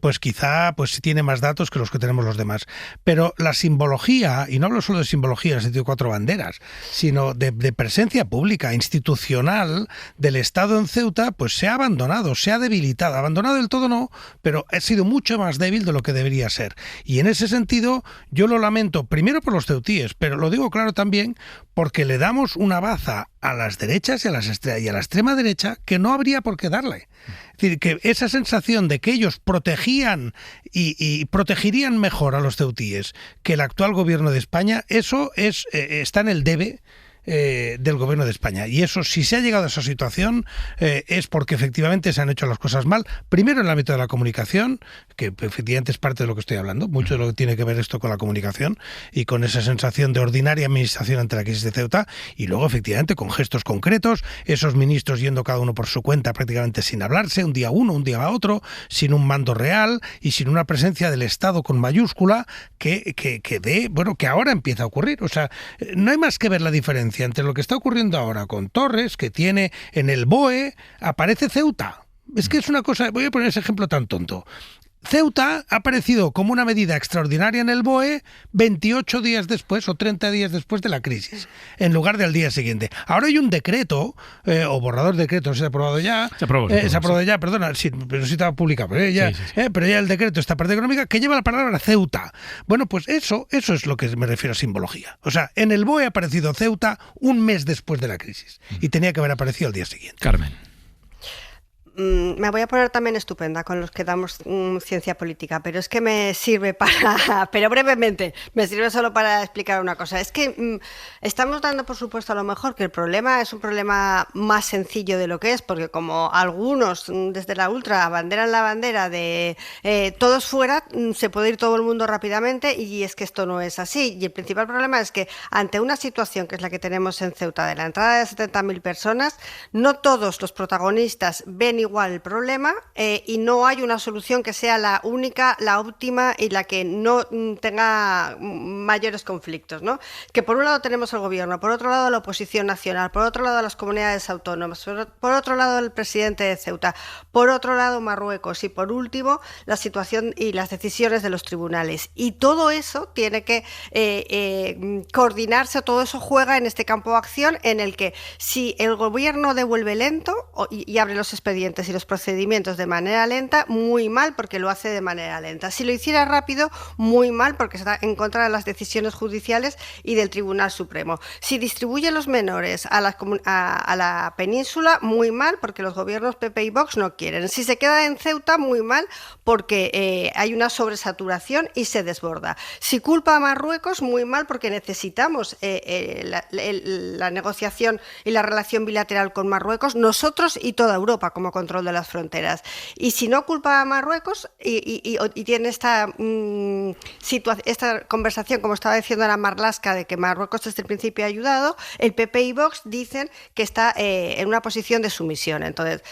Pues quizá pues tiene más datos que los que tenemos los demás. Pero la simbología, y no hablo solo de simbología en el sentido de 4 banderas, sino de presencia pública, institucional del Estado en Ceuta, pues se ha abandonado, se ha debilitado. Abandonado del todo no, pero ha sido mucho más débil de lo que debería ser. Y en ese sentido, yo lo lamento, primero por los ceutíes, pero lo digo claro también porque le damos una baza a las derechas y a la extrema derecha que no habría por qué darle. Es decir, que esa sensación de que ellos protegían y protegerían mejor a los ceutíes que el actual gobierno de España, eso está en el debe del gobierno de España. Y eso, si se ha llegado a esa situación, es porque efectivamente se han hecho las cosas mal. Primero en el ámbito de la comunicación, que efectivamente es parte de lo que estoy hablando, mucho de lo que tiene que ver esto con la comunicación y con esa sensación de ordinaria administración ante la crisis de Ceuta, y luego efectivamente con gestos concretos, esos ministros yendo cada uno por su cuenta prácticamente sin hablarse, un día uno, un día otro, sin un mando real y sin una presencia del Estado con mayúscula que ahora empieza a ocurrir. O sea, no hay más que ver la diferencia entre lo que está ocurriendo ahora con Torres, que tiene en el BOE, aparece Ceuta. Es que es una cosa, voy a poner ese ejemplo tan tonto. Ceuta ha aparecido como una medida extraordinaria en el BOE 28 días después o 30 días después de la crisis, en lugar del día siguiente. Ahora hay un decreto, o borrador de decreto, no se ha aprobado ya. Se ha aprobado ya, perdona, sí, pero sí estaba publicado. Pero ya, pero ya el decreto, esta parte económica, que lleva la palabra Ceuta. Bueno, pues eso es lo que me refiero a simbología. O sea, en el BOE ha aparecido Ceuta un mes después de la crisis y tenía que haber aparecido al día siguiente. Carmen. Me voy a poner también estupenda con los que damos ciencia política, pero es que me sirve pero brevemente, me sirve solo para explicar una cosa. Es que estamos dando por supuesto a lo mejor que el problema es un problema más sencillo de lo que es, porque como algunos desde la ultra abanderan la bandera de todos fuera, se puede ir todo el mundo rápidamente, y es que esto no es así. Y el principal problema es que ante una situación que es la que tenemos en Ceuta, de la entrada de 70.000 personas, no todos los protagonistas ven igual el problema, y no hay una solución que sea la única, la óptima y la que no tenga mayores conflictos, ¿no? Que por un lado tenemos el gobierno, por otro lado la oposición nacional, por otro lado las comunidades autónomas, por otro lado el presidente de Ceuta, por otro lado Marruecos, y por último la situación y las decisiones de los tribunales. Y todo eso tiene que coordinarse, todo eso juega en este campo de acción en el que si el gobierno devuelve lento y abre los expedientes y los procedimientos de manera lenta, muy mal, porque lo hace de manera lenta. Si lo hiciera rápido, muy mal, porque está en contra de las decisiones judiciales y del Tribunal Supremo. Si distribuye los menores a la península, muy mal, porque los gobiernos PP y Vox no quieren. Si se queda en Ceuta, muy mal, porque hay una sobresaturación y se desborda. Si culpa a Marruecos, muy mal, porque necesitamos la negociación y la relación bilateral con Marruecos, nosotros y toda Europa, como control de las fronteras. Y si no culpa a Marruecos y tiene esta conversación, como estaba diciendo la Marlaska, de que Marruecos desde el principio ha ayudado, el PP y Vox dicen que está en una posición de sumisión. Entonces,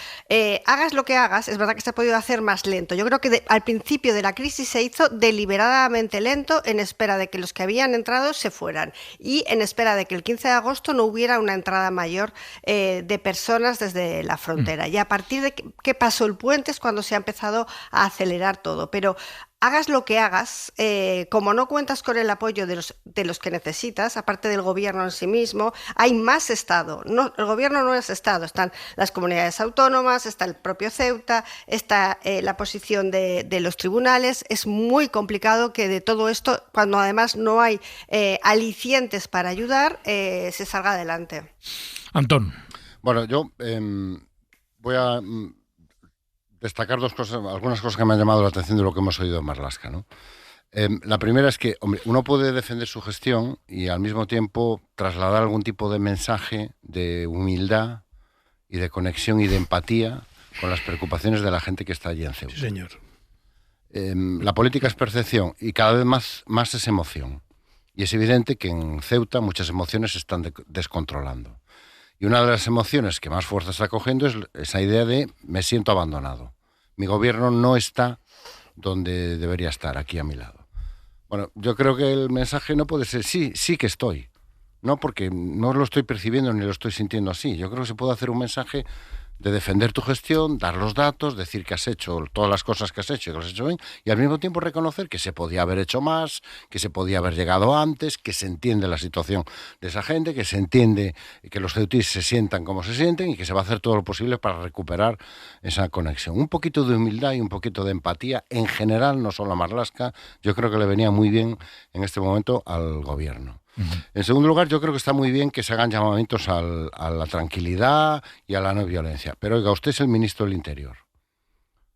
hagas lo que hagas, es verdad que se ha podido hacer más lento. Yo creo que al principio de la crisis se hizo deliberadamente lento, en espera de que los que habían entrado se fueran y en espera de que el 15 de agosto no hubiera una entrada mayor de personas desde la frontera. Y a partir de que pasó el puente es cuando se ha empezado a acelerar todo. Pero hagas lo que hagas, como no cuentas con el apoyo de los que necesitas, aparte del gobierno en sí mismo, hay más Estado. No, el gobierno no es Estado, están las comunidades autónomas, está el propio Ceuta, está la posición de los tribunales. Es muy complicado que de todo esto, cuando además no hay alicientes para ayudar, se salga adelante. Antón. Bueno, yo voy a destacar algunas cosas que me han llamado la atención de lo que hemos oído en Marlaska, ¿no? La primera es que, hombre, uno puede defender su gestión y al mismo tiempo trasladar algún tipo de mensaje de humildad y de conexión y de empatía con las preocupaciones de la gente que está allí en Ceuta. Sí, señor. La política es percepción y cada vez más es emoción. Y es evidente que en Ceuta muchas emociones se están descontrolando. Y una de las emociones que más fuerza está cogiendo es esa idea de me siento abandonado. Mi gobierno no está donde debería estar, aquí a mi lado. Bueno, yo creo que el mensaje no puede ser sí que estoy. No, porque no lo estoy percibiendo ni lo estoy sintiendo así. Yo creo que se puede hacer un mensaje de defender tu gestión, dar los datos, decir que has hecho todas las cosas que has hecho y que lo has hecho bien, y al mismo tiempo reconocer que se podía haber hecho más, que se podía haber llegado antes, que se entiende la situación de esa gente, que se entiende que los ceutíes se sientan como se sienten y que se va a hacer todo lo posible para recuperar esa conexión. Un poquito de humildad y un poquito de empatía, en general, no solo a Marlaska, yo creo que le venía muy bien en este momento al gobierno. En segundo lugar, yo creo que está muy bien que se hagan llamamientos a la tranquilidad y a la no violencia. Pero oiga, usted es el ministro del Interior.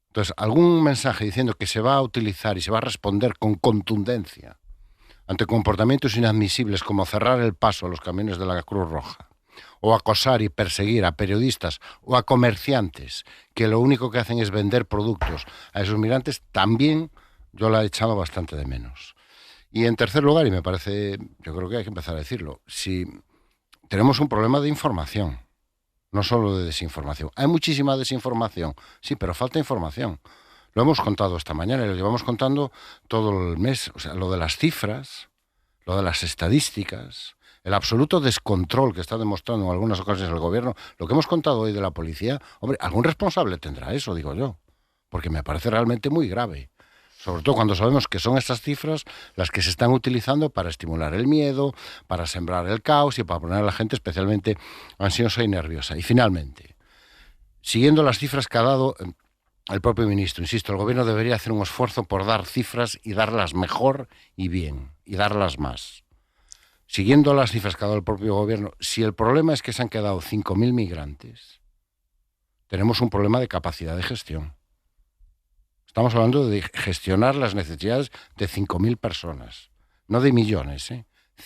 Entonces, algún mensaje diciendo que se va a utilizar y se va a responder con contundencia ante comportamientos inadmisibles como cerrar el paso a los camiones de la Cruz Roja o acosar y perseguir a periodistas o a comerciantes que lo único que hacen es vender productos a esos migrantes, también yo la he echado bastante de menos. Y en tercer lugar, y me parece, yo creo que hay que empezar a decirlo, si tenemos un problema de información, no solo de desinformación. Hay muchísima desinformación, sí, pero falta información. Lo hemos contado esta mañana y lo llevamos contando todo el mes. O sea, lo de las cifras, lo de las estadísticas, el absoluto descontrol que está demostrando en algunas ocasiones el gobierno, lo que hemos contado hoy de la policía, hombre, algún responsable tendrá eso, digo yo, porque me parece realmente muy grave. Sobre todo cuando sabemos que son esas cifras las que se están utilizando para estimular el miedo, para sembrar el caos y para poner a la gente especialmente ansiosa y nerviosa. Y finalmente, siguiendo las cifras que ha dado el propio ministro, insisto, el gobierno debería hacer un esfuerzo por dar cifras y darlas mejor y bien, y darlas más. Siguiendo las cifras que ha dado el propio gobierno, si el problema es que se han quedado 5.000 migrantes, tenemos un problema de capacidad de gestión. Estamos hablando de gestionar las necesidades de 5.000 personas, no de millones,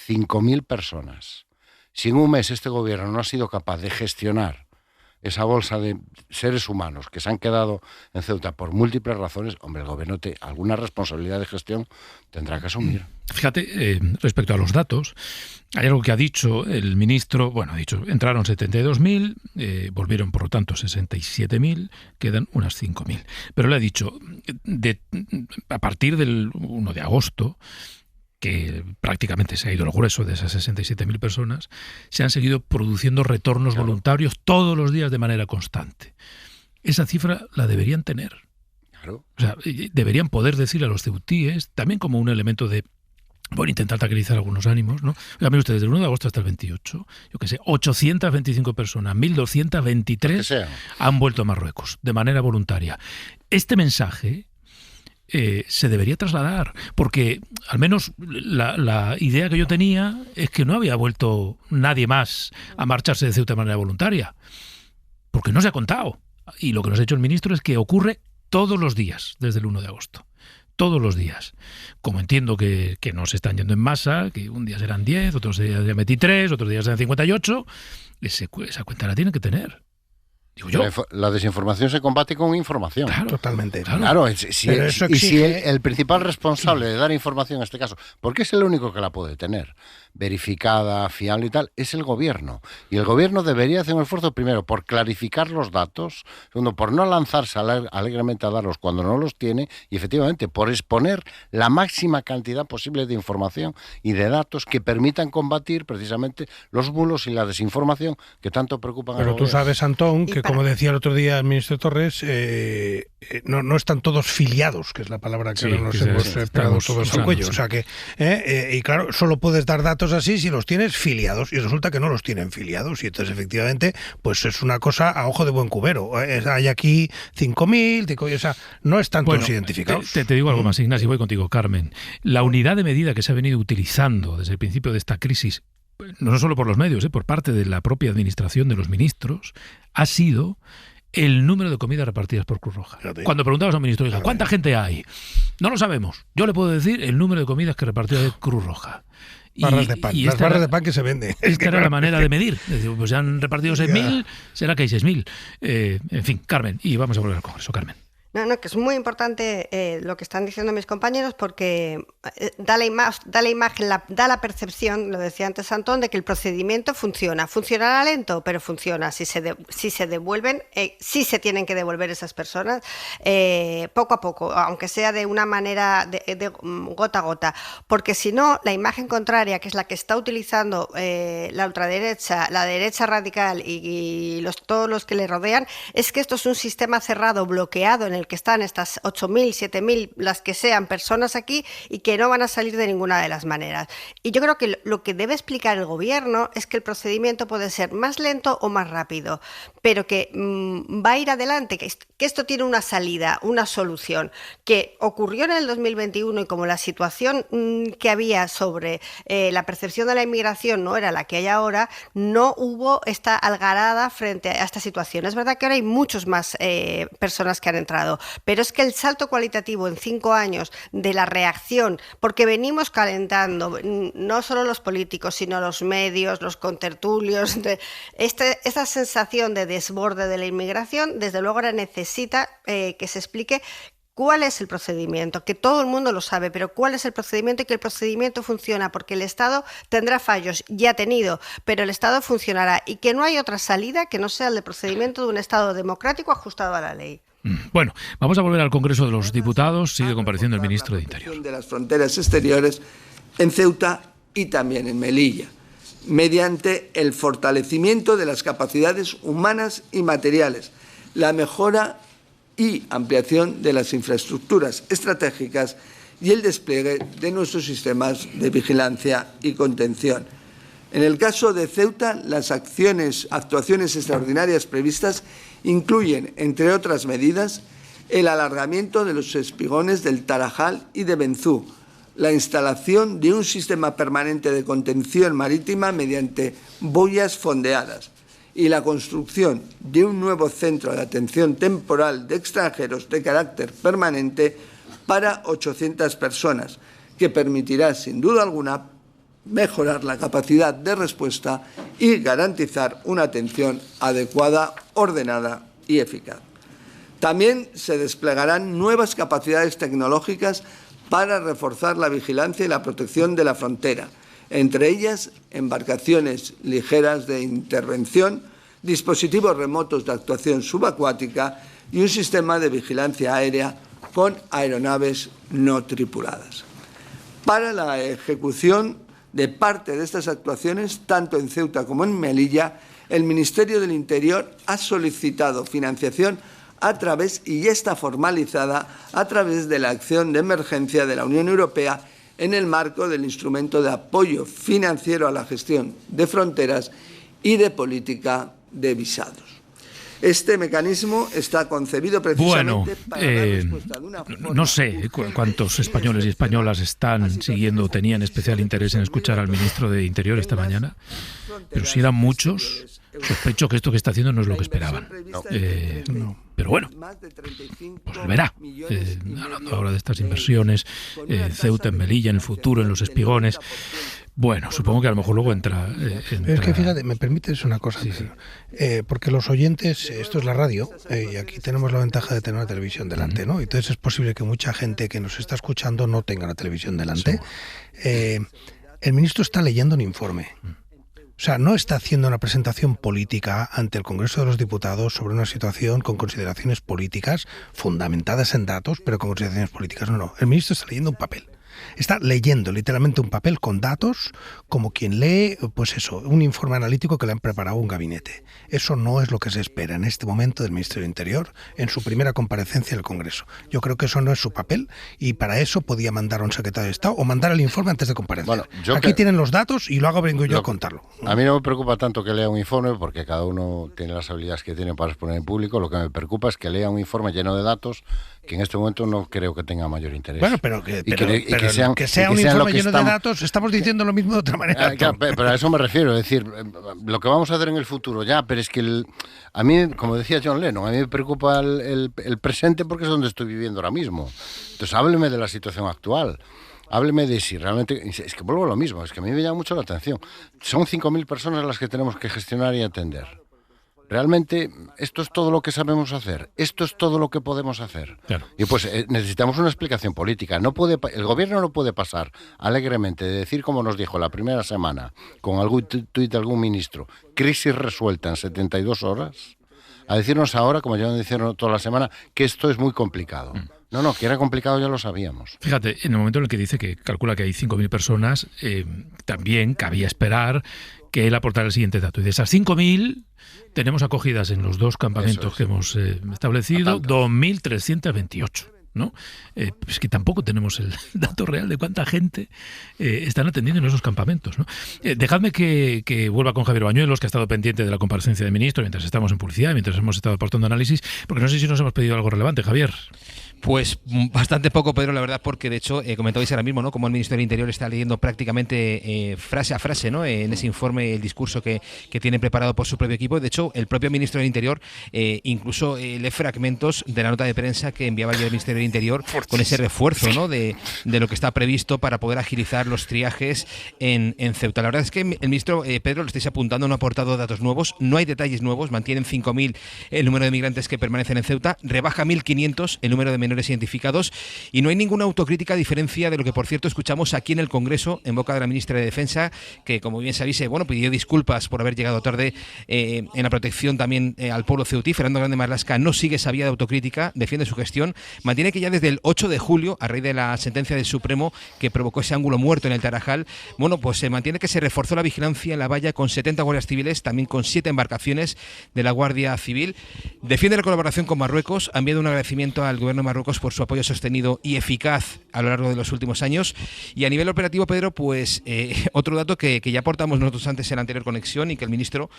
5.000 personas. Si en un mes este gobierno no ha sido capaz de gestionar esa bolsa de seres humanos que se han quedado en Ceuta por múltiples razones, hombre, el gobierno alguna responsabilidad de gestión tendrá que asumir. Fíjate, respecto a los datos, hay algo que ha dicho el ministro, ha dicho, entraron 72.000, volvieron por lo tanto 67.000, quedan unas 5.000. Pero le ha dicho, a partir del 1 de agosto, que prácticamente se ha ido el grueso de esas 67.000 personas, se han seguido produciendo retornos voluntarios todos los días de manera constante. Esa cifra la deberían tener. Claro. O sea, deberían poder decir a los ceutíes, también como un elemento de intentar tranquilizar algunos ánimos, ¿no? Mire usted, desde el 1 de agosto hasta el 28, 825 personas, 1.223 han vuelto a Marruecos de manera voluntaria. Este mensaje se debería trasladar, porque al menos la idea que yo tenía es que no había vuelto nadie más a marcharse de Ceuta de manera voluntaria, porque no se ha contado. Y lo que nos ha dicho el ministro es que ocurre todos los días desde el 1 de agosto. Todos los días. Como entiendo que no se están yendo en masa, que un día serán 10, otros días serán 23, otros días serán 58, esa cuenta la tienen que tener. Digo yo. La desinformación se combate con información. Claro, totalmente. Claro, si el principal responsable de dar información en este caso, porque es el único que la puede tener, verificada, fiable y tal, es el gobierno. Y el gobierno debería hacer un esfuerzo, primero, por clarificar los datos, segundo, por no lanzarse alegremente a darlos cuando no los tiene, y efectivamente, por exponer la máxima cantidad posible de información y de datos que permitan combatir precisamente los bulos y la desinformación que tanto preocupan al gobierno. Pero tú sabes, Antón, que como decía el otro día el ministro Torres, no están todos filiados, que es la palabra que nos hemos pegado todos al cuello. O sea que, y claro, solo puedes dar datos así si los tienes filiados, y resulta que no los tienen filiados, y entonces efectivamente pues es una cosa a ojo de buen cubero. Hay aquí 5.000, o sea, no están todos identificados. Te digo algo más, Ignacio, voy contigo, Carmen. La unidad de medida que se ha venido utilizando desde el principio de esta crisis, no solo por los medios, por parte de la propia administración de los ministros, ha sido el número de comidas repartidas por Cruz Roja. Fíjate. Cuando preguntabas a un ministro, oiga, ¿cuánta gente hay? No lo sabemos. Yo le puedo decir el número de comidas que repartía de Cruz Roja. Barras de pan. Las barras de pan que se venden. Esta era la manera de medir. Es decir, pues se han repartido 6.000, será que hay 6.000. En fin, Carmen, y vamos a volver al Congreso, Carmen. No, que es muy importante lo que están diciendo mis compañeros, porque da la percepción, lo decía antes Antón, de que el procedimiento funciona. Funcionará lento, pero funciona. Si se devuelven, sí se tienen que devolver esas personas poco a poco, aunque sea de una manera de gota a gota, porque si no, la imagen contraria, que es la que está utilizando la ultraderecha, la derecha radical y todos los que le rodean, es que esto es un sistema cerrado, bloqueado, en el que están estas 8.000, 7.000, las que sean personas aquí, y que no van a salir de ninguna de las maneras. Y yo creo que lo que debe explicar el gobierno es que el procedimiento puede ser más lento o más rápido, pero que va a ir adelante, que esto tiene una salida, una solución, que ocurrió en el 2021, y como la situación que había sobre la percepción de la inmigración no era la que hay ahora, no hubo esta algarada frente a esta situación. Es verdad que ahora hay muchos más personas que han entrado, pero es que el salto cualitativo en 5 años de la reacción, porque venimos calentando, no solo los políticos, sino los medios, los contertulios, esta sensación de desborde de la inmigración, desde luego ahora necesita que se explique cuál es el procedimiento, que todo el mundo lo sabe, pero cuál es el procedimiento, y que el procedimiento funciona, porque el Estado tendrá fallos, ya ha tenido, pero el Estado funcionará, y que no hay otra salida que no sea el de procedimiento de un Estado democrático ajustado a la ley. Bueno, vamos a volver al Congreso de los Diputados. Sigue compareciendo el ministro de Interior. De las fronteras exteriores en Ceuta y también en Melilla, mediante el fortalecimiento de las capacidades humanas y materiales, la mejora y ampliación de las infraestructuras estratégicas y el despliegue de nuestros sistemas de vigilancia y contención. En el caso de Ceuta, las actuaciones extraordinarias previstas incluyen, entre otras medidas, el alargamiento de los espigones del Tarajal y de Benzú, la instalación de un sistema permanente de contención marítima mediante boyas fondeadas y la construcción de un nuevo centro de atención temporal de extranjeros de carácter permanente para 800 personas, que permitirá, sin duda alguna, mejorar la capacidad de respuesta y garantizar una atención adecuada, ordenada y eficaz. También se desplegarán nuevas capacidades tecnológicas para reforzar la vigilancia y la protección de la frontera, entre ellas embarcaciones ligeras de intervención, dispositivos remotos de actuación subacuática y un sistema de vigilancia aérea con aeronaves no tripuladas. Para la ejecución de parte de estas actuaciones, tanto en Ceuta como en Melilla, el Ministerio del Interior ha solicitado financiación y ya está formalizada a través de la acción de emergencia de la Unión Europea en el marco del instrumento de apoyo financiero a la gestión de fronteras y de política de visados. Este mecanismo está concebido precisamente para dar respuesta de una forma... No sé cuántos españoles y españolas están siguiendo o tenían especial interés en escuchar al ministro de Interior esta mañana, pero si eran muchos, sospecho que esto que está haciendo no es lo que esperaban. Pero bueno, pues verá. Hablando ahora de estas inversiones, Ceuta, en Melilla, en el futuro, en los espigones... Bueno, supongo que a lo mejor luego entra... Es que fíjate, me permites una cosa, porque los oyentes, esto es la radio, y aquí tenemos la ventaja de tener una televisión delante, ¿no? Entonces es posible que mucha gente que nos está escuchando no tenga la televisión delante. El ministro está leyendo un informe. O sea, no está haciendo una presentación política ante el Congreso de los Diputados sobre una situación con consideraciones políticas fundamentadas en datos, pero con consideraciones políticas. No. El ministro está leyendo un papel. Está leyendo literalmente un papel con datos, como quien lee, pues eso, un informe analítico que le han preparado un gabinete. Eso no es lo que se espera en este momento del Ministerio del Interior en su primera comparecencia en el Congreso. Yo creo que eso no es su papel, y para eso podía mandar a un secretario de Estado o mandar el informe antes de comparecer. Bueno, aquí tienen los datos y luego vengo yo a contarlo. A mí no me preocupa tanto que lea un informe, porque cada uno tiene las habilidades que tiene para exponer en público. Lo que me preocupa es que lea un informe lleno de datos que en este momento no creo que tenga mayor interés. Bueno, pero pero que sea un informe lleno de datos, estamos diciendo lo mismo de otra manera. Claro, pero a eso me refiero, es decir, lo que vamos a hacer en el futuro ya, pero es que a mí, como decía John Lennon, a mí me preocupa el presente porque es donde estoy viviendo ahora mismo. Entonces hábleme de la situación actual. Hábleme de si realmente... Es que vuelvo a lo mismo, es que a mí me llama mucho la atención. Son 5.000 personas las que tenemos que gestionar y atender. Realmente, esto es todo lo que sabemos hacer. Esto es todo lo que podemos hacer. Claro. Y pues necesitamos una explicación política. El gobierno no puede pasar alegremente de decir, como nos dijo la primera semana, con algún tuit de algún ministro, crisis resuelta en 72 horas, a decirnos ahora, como ya nos dijeron toda la semana, que esto es muy complicado. No, que era complicado ya lo sabíamos. Fíjate, en el momento en el que dice que calcula que hay 5.000 personas, también cabía esperar que él aportara el siguiente dato. Y de esas 5.000, tenemos acogidas en los 2 campamentos que hemos establecido 2.328. ¿No? Es que tampoco tenemos el dato real de cuánta gente están atendiendo en esos campamentos, ¿no? Dejadme que vuelva con Javier Bañuelos, que ha estado pendiente de la comparecencia del ministro mientras estamos en publicidad, mientras hemos estado aportando análisis, porque no sé si nos hemos pedido algo relevante, Javier. Pues bastante poco, Pedro, la verdad, porque de hecho comentabais ahora mismo, ¿no?, como el ministro del Interior está leyendo prácticamente frase a frase, ¿no?, en ese informe el discurso que tiene preparado por su propio equipo. De hecho, el propio ministro del Interior incluso lee fragmentos de la nota de prensa que enviaba ayer el Ministerio del Interior con ese refuerzo, ¿no?, de lo que está previsto para poder agilizar los triajes en Ceuta. La verdad es que el ministro, Pedro, lo estáis apuntando, no ha aportado datos nuevos, no hay detalles nuevos, mantienen 5.000 el número de migrantes que permanecen en Ceuta, rebaja 1.500 el número de menores identificados y no hay ninguna autocrítica a diferencia de lo que, por cierto, escuchamos aquí en el Congreso en boca de la ministra de Defensa, que, como bien sabéis, pidió disculpas por haber llegado tarde en la protección también al pueblo ceutí. Fernando Grande Marlaska no sigue esa vía de autocrítica, defiende su gestión, mantiene que ya desde el 8 de julio, a raíz de la sentencia del Supremo que provocó ese ángulo muerto en el Tarajal, pues se mantiene que se reforzó la vigilancia en la valla con 70 guardias civiles, también con 7 embarcaciones de la Guardia Civil. Defiende la colaboración con Marruecos, ha enviado un agradecimiento al gobierno de Marruecos por su apoyo sostenido y eficaz a lo largo de los últimos años. Y a nivel operativo, Pedro, pues otro dato que ya aportamos nosotros antes en la anterior conexión y que el ministro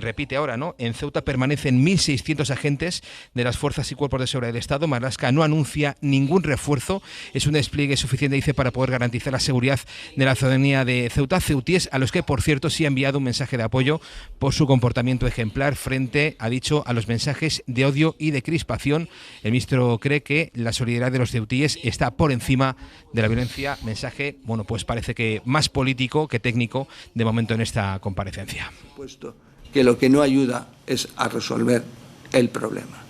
repite ahora, ¿no? En Ceuta permanecen 1.600 agentes de las fuerzas y cuerpos de seguridad del Estado. Marlaska no anuncia ningún refuerzo. Es un despliegue suficiente, dice, para poder garantizar la seguridad de la ciudadanía de Ceuta. Ceutíes a los que, por cierto, sí ha enviado un mensaje de apoyo por su comportamiento ejemplar frente, ha dicho, a los mensajes de odio y de crispación. El ministro cree que la solidaridad de los ceutíes está por encima de la violencia. Mensaje, pues parece que más político que técnico de momento en esta comparecencia. Puesto que lo que no ayuda es a resolver el problema.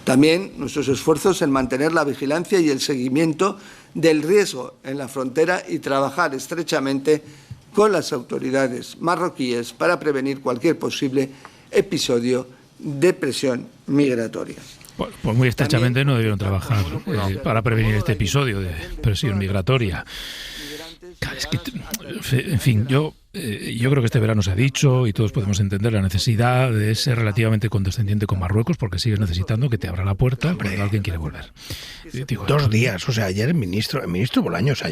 También nuestros esfuerzos en mantener la vigilancia y el seguimiento del riesgo en la frontera y trabajar estrechamente con las autoridades marroquíes para prevenir cualquier posible episodio de presión migratoria. Pues muy estrechamente no debieron trabajar para prevenir este episodio de presión migratoria. Es que, en fin, yo creo que este verano se ha dicho y todos podemos entender la necesidad de ser relativamente condescendiente con Marruecos porque sigues necesitando que te abra la puerta cuando alguien quiere volver. Digo, 2 días, o sea, ayer el ministro Bolaños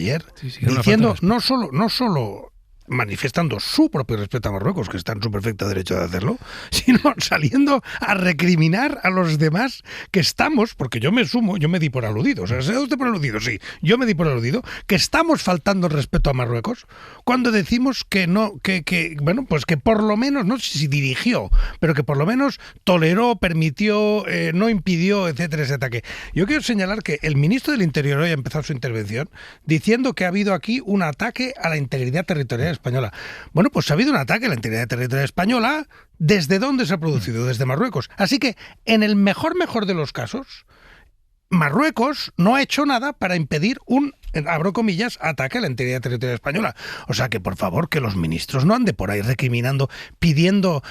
diciendo no solo manifestando su propio respeto a Marruecos, que está en su perfecto derecho de hacerlo, sino saliendo a recriminar a los demás que estamos, porque yo me di por aludido, o sea, ¿se da usted por aludido? Sí, yo me di por aludido, que estamos faltando el respeto a Marruecos cuando decimos que no, que por lo menos, no sé si dirigió, pero que por lo menos toleró, permitió, no impidió, etcétera, etcétera. Que yo quiero señalar que el ministro del Interior hoy ha empezado su intervención diciendo que ha habido aquí un ataque a la integridad territorial española. Bueno, pues ha habido un ataque a la integridad territorial española. ¿Desde dónde se ha producido? Desde Marruecos. Así que, en el mejor de los casos, Marruecos no ha hecho nada para impedir un, abro comillas, ataque a la integridad territorial española. O sea que, por favor, que los ministros no ande por ahí recriminando, pidiendo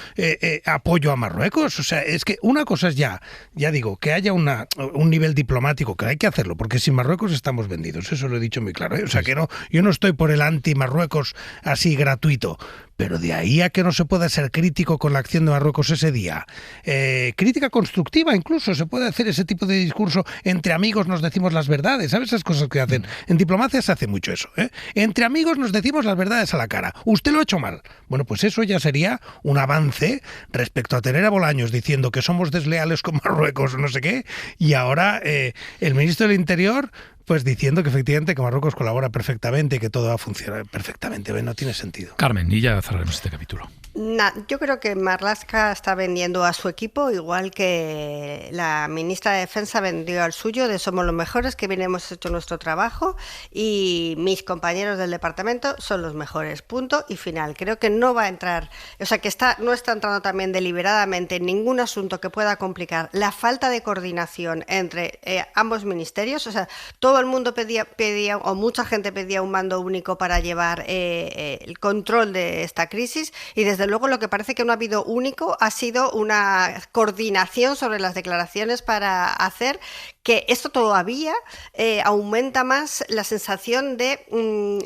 apoyo a Marruecos. O sea, es que una cosa es ya digo, que haya un nivel diplomático, que hay que hacerlo, porque sin Marruecos estamos vendidos. Eso lo he dicho muy claro, ¿eh? O sea que no, yo no estoy por el anti-Marruecos así gratuito. Pero de ahí a que no se pueda ser crítico con la acción de Marruecos ese día, crítica constructiva incluso, se puede hacer ese tipo de discurso, entre amigos nos decimos las verdades, ¿sabes esas cosas que hacen? En diplomacia se hace mucho eso, ¿eh? Entre amigos nos decimos las verdades a la cara, usted lo ha hecho mal. Bueno, pues eso ya sería un avance respecto a tener a Bolaños diciendo que somos desleales con Marruecos o no sé qué, y ahora el ministro del Interior Pues diciendo que efectivamente que Marruecos colabora perfectamente y que todo va a funcionar perfectamente. No tiene sentido. Carmen, y ya cerraremos este capítulo. Yo creo que Marlaska está vendiendo a su equipo, igual que la ministra de Defensa vendió al suyo, de somos los mejores, que bien hemos hecho nuestro trabajo y mis compañeros del departamento son los mejores, punto y final. Creo que no va a entrar, o sea que no está entrando también deliberadamente en ningún asunto que pueda complicar la falta de coordinación entre ambos ministerios. O sea, todo el mundo pedía o mucha gente pedía un mando único para llevar el control de esta crisis, y desde luego lo que parece que no ha habido único ha sido una coordinación sobre las declaraciones para hacer que esto todavía aumenta más la sensación de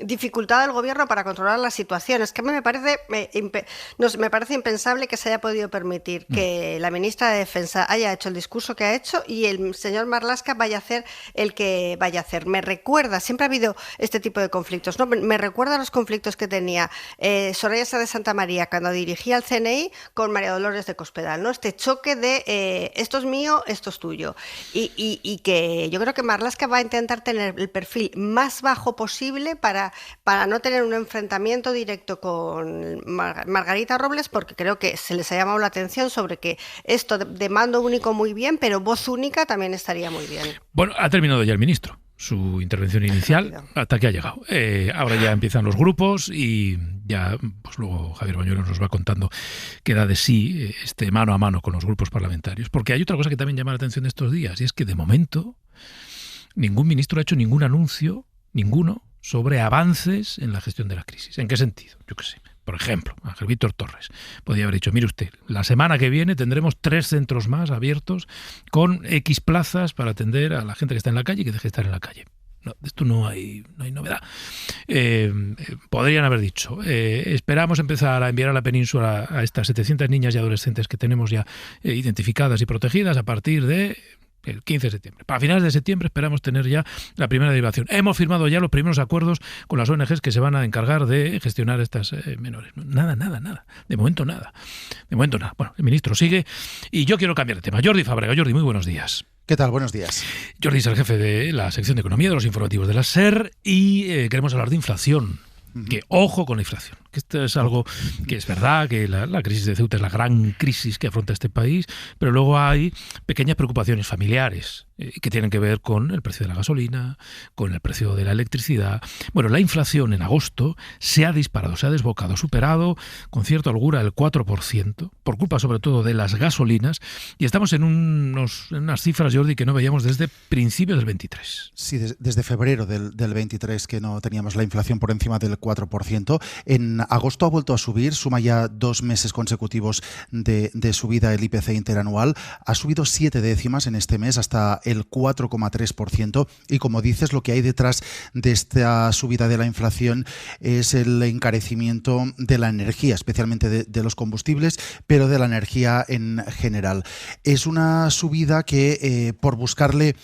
dificultad del gobierno para controlar la situación. Es que a mí me parece impensable que se haya podido permitir que la ministra de Defensa haya hecho el discurso que ha hecho y el señor Marlaska vaya a hacer el que vaya a hacer. Me recuerda, siempre ha habido este tipo de conflictos, ¿no? Me recuerda a los conflictos que tenía Soraya Sáenz de Santa María cuando dirigía el CNI con María Dolores de Cospedal, ¿no? Este choque de esto es mío, esto es tuyo. Y que yo creo que Marlaska va a intentar tener el perfil más bajo posible para no tener un enfrentamiento directo con Margarita Robles, porque creo que se les ha llamado la atención sobre que esto de mando único muy bien, pero voz única también estaría muy bien. Bueno, ha terminado ya el ministro su intervención inicial hasta que ha llegado. Ahora ya empiezan los grupos y ya pues luego Javier Bañuelos nos va contando qué da de sí este mano a mano con los grupos parlamentarios. Porque hay otra cosa que también llama la atención de estos días, y es que de momento ningún ministro ha hecho ningún anuncio, ninguno, sobre avances en la gestión de la crisis. ¿En qué sentido? Yo qué sé. Por ejemplo, Ángel Víctor Torres podría haber dicho, mire usted, la semana que viene tendremos 3 centros más abiertos con X plazas para atender a la gente que está en la calle y que deje de estar en la calle. No, de esto no hay novedad. Podrían haber dicho, esperamos empezar a enviar a la península a estas 700 niñas y adolescentes que tenemos ya identificadas y protegidas a partir de el 15 de septiembre. Para finales de septiembre esperamos tener ya la primera derivación. Hemos firmado ya los primeros acuerdos con las ONGs que se van a encargar de gestionar estas menores. Nada. De momento nada. Bueno, el ministro sigue y yo quiero cambiar de tema. Jordi Fábrega. Jordi, muy buenos días. ¿Qué tal? Buenos días. Jordi es el jefe de la sección de Economía de los informativos de la SER y queremos hablar de inflación. Que ojo con la inflación, que esto es algo que es verdad, que la crisis de Ceuta es la gran crisis que afronta este país, pero luego hay pequeñas preocupaciones familiares que tienen que ver con el precio de la gasolina, con el precio de la electricidad. Bueno, la inflación en agosto se ha disparado, se ha desbocado, superado con cierta holgura el 4%, por culpa sobre todo de las gasolinas, y estamos en unas cifras, Jordi, que no veíamos desde principios del 23. Sí, desde febrero del 23 que no teníamos la inflación por encima del 4%. En agosto ha vuelto a subir, suma ya 2 meses consecutivos de subida el IPC interanual. Ha subido 7 décimas en este mes hasta el 4,3%. Y como dices, lo que hay detrás de esta subida de la inflación es el encarecimiento de la energía, especialmente de los combustibles, pero de la energía en general. Es una subida que, por buscarle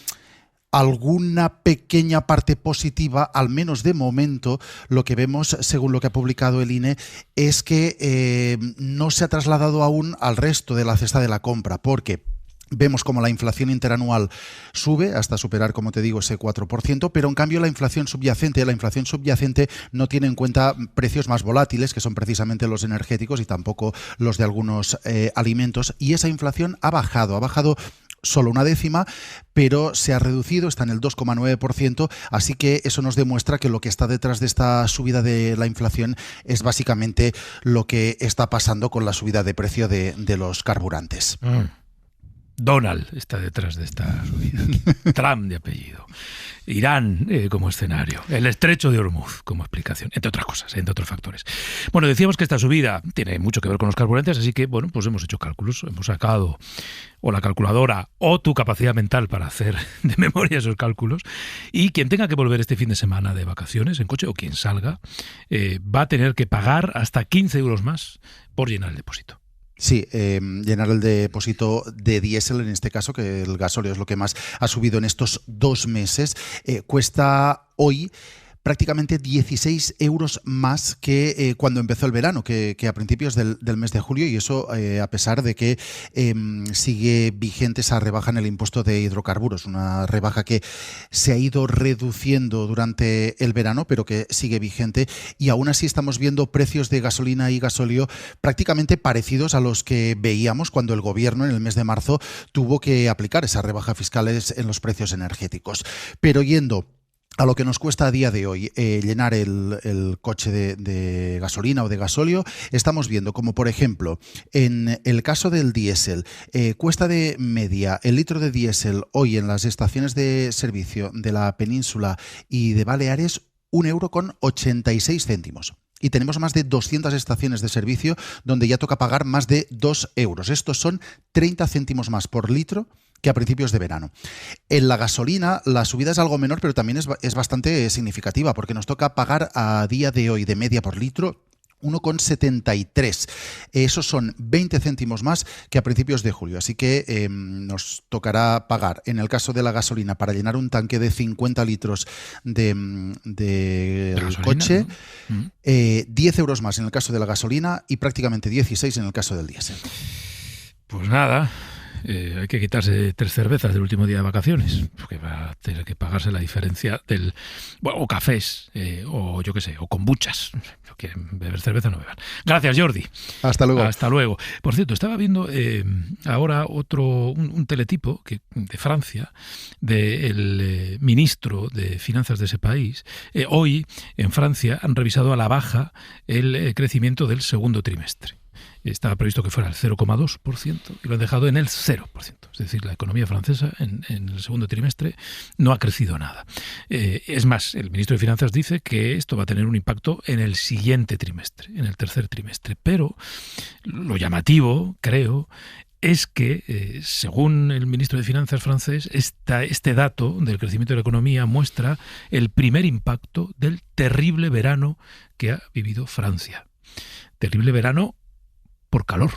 alguna pequeña parte positiva, al menos de momento, lo que vemos, según lo que ha publicado el INE, es que no se ha trasladado aún al resto de la cesta de la compra, porque vemos como la inflación interanual sube hasta superar, como te digo, ese 4%, pero en cambio la inflación subyacente no tiene en cuenta precios más volátiles, que son precisamente los energéticos y tampoco los de algunos alimentos, y esa inflación ha bajado solo 1 décima, pero se ha reducido, está en el 2,9%, así que eso nos demuestra que lo que está detrás de esta subida de la inflación es básicamente lo que está pasando con la subida de precio de los carburantes. Donald está detrás de esta subida. Trump de apellido. Irán como escenario. El estrecho de Hormuz como explicación. Entre otras cosas, entre otros factores. Bueno, decíamos que esta subida tiene mucho que ver con los carburantes, así que, bueno, pues hemos hecho cálculos. Hemos sacado o la calculadora o tu capacidad mental para hacer de memoria esos cálculos. Y quien tenga que volver este fin de semana de vacaciones en coche o quien salga, va a tener que pagar hasta 15 euros más por llenar el depósito. Sí, llenar el depósito de diésel, en este caso, que el gasóleo es lo que más ha subido en estos 2 meses, cuesta hoy prácticamente 16 euros más que cuando empezó el verano, que a principios del mes de julio, y eso a pesar de que sigue vigente esa rebaja en el impuesto de hidrocarburos, una rebaja que se ha ido reduciendo durante el verano, pero que sigue vigente, y aún así estamos viendo precios de gasolina y gasóleo prácticamente parecidos a los que veíamos cuando el gobierno en el mes de marzo tuvo que aplicar esas rebajas fiscales en los precios energéticos. Pero yendo a lo que nos cuesta a día de hoy llenar el coche de gasolina o de gasóleo, estamos viendo como, por ejemplo, en el caso del diésel, cuesta de media el litro de diésel hoy en las estaciones de servicio de la península y de Baleares 1,86 €. Y tenemos más de 200 estaciones de servicio donde ya toca pagar más de 2 euros. Estos son 30 céntimos más por litro que a principios de verano. En la gasolina la subida es algo menor, pero también es bastante significativa, porque nos toca pagar a día de hoy de media por litro 1,73. Esos son 20 céntimos más que a principios de julio. Así que nos tocará pagar, en el caso de la gasolina, para llenar un tanque de 50 litros de coche, ¿no? 10 euros más en el caso de la gasolina y prácticamente 16 en el caso del diésel. Pues nada, hay que quitarse 3 cervezas del último día de vacaciones, porque va a tener que pagarse la diferencia del... Bueno, o cafés, o yo qué sé, o kombuchas. Si quieren beber cerveza, no beban. Gracias, Jordi. Hasta luego. Hasta luego. Por cierto, estaba viendo ahora un teletipo de Francia, del ministro de Finanzas de ese país. Hoy, en Francia, han revisado a la baja el crecimiento del segundo trimestre. Estaba previsto que fuera el 0,2% y lo han dejado en el 0%. Es decir, la economía francesa en el segundo trimestre no ha crecido nada. Es más, el ministro de Finanzas dice que esto va a tener un impacto en el siguiente trimestre, en el tercer trimestre. Pero lo llamativo, creo, es que, según el ministro de Finanzas francés, este dato del crecimiento de la economía muestra el primer impacto del terrible verano que ha vivido Francia. Terrible verano por calor,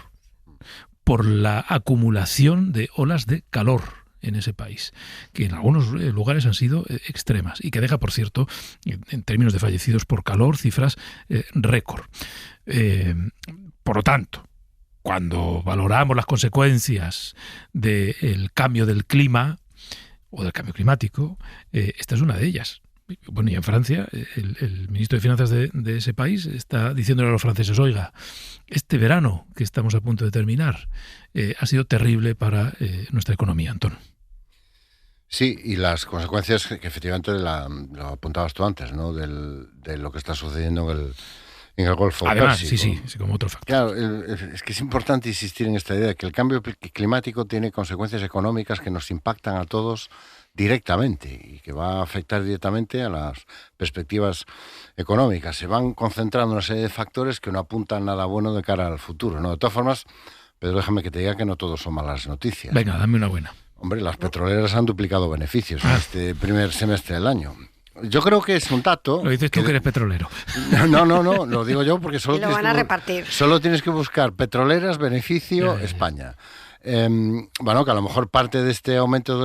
por la acumulación de olas de calor en ese país, que en algunos lugares han sido extremas y que deja, por cierto, en términos de fallecidos por calor, cifras récord. Por lo tanto, cuando valoramos las consecuencias del cambio del clima o del cambio climático, esta es una de ellas. Bueno, y en Francia, el ministro de Finanzas de ese país está diciéndole a los franceses: oiga, este verano que estamos a punto de terminar ha sido terrible para nuestra economía, Antón. Sí, y las consecuencias que efectivamente lo apuntabas tú antes, ¿no? De lo que está sucediendo en el Golfo Además, Pérsico. sí, como otro factor. Claro, es que es importante insistir en esta idea de que el cambio climático tiene consecuencias económicas que nos impactan a todos directamente y que va a afectar directamente a las perspectivas económicas. Se van concentrando una serie de factores que no apuntan nada bueno de cara al futuro, ¿no? De todas formas, Pedro, déjame que te diga que no todos son malas noticias. Venga, dame una buena. Hombre, las petroleras han duplicado beneficios en este primer semestre del año. Yo creo que es un dato... Lo dices tú que eres petrolero. No, lo digo yo porque solo, solo tienes que buscar petroleras, beneficio, España. Bueno, que a lo mejor parte de este aumento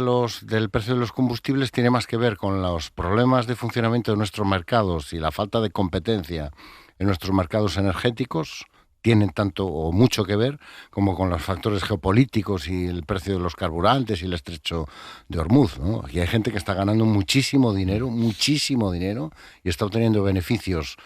del precio de los combustibles tiene más que ver con los problemas de funcionamiento de nuestros mercados y la falta de competencia en nuestros mercados energéticos. Tienen tanto o mucho que ver como con los factores geopolíticos y el precio de los carburantes y el estrecho de Hormuz, ¿no? Aquí hay gente que está ganando muchísimo dinero y está obteniendo beneficios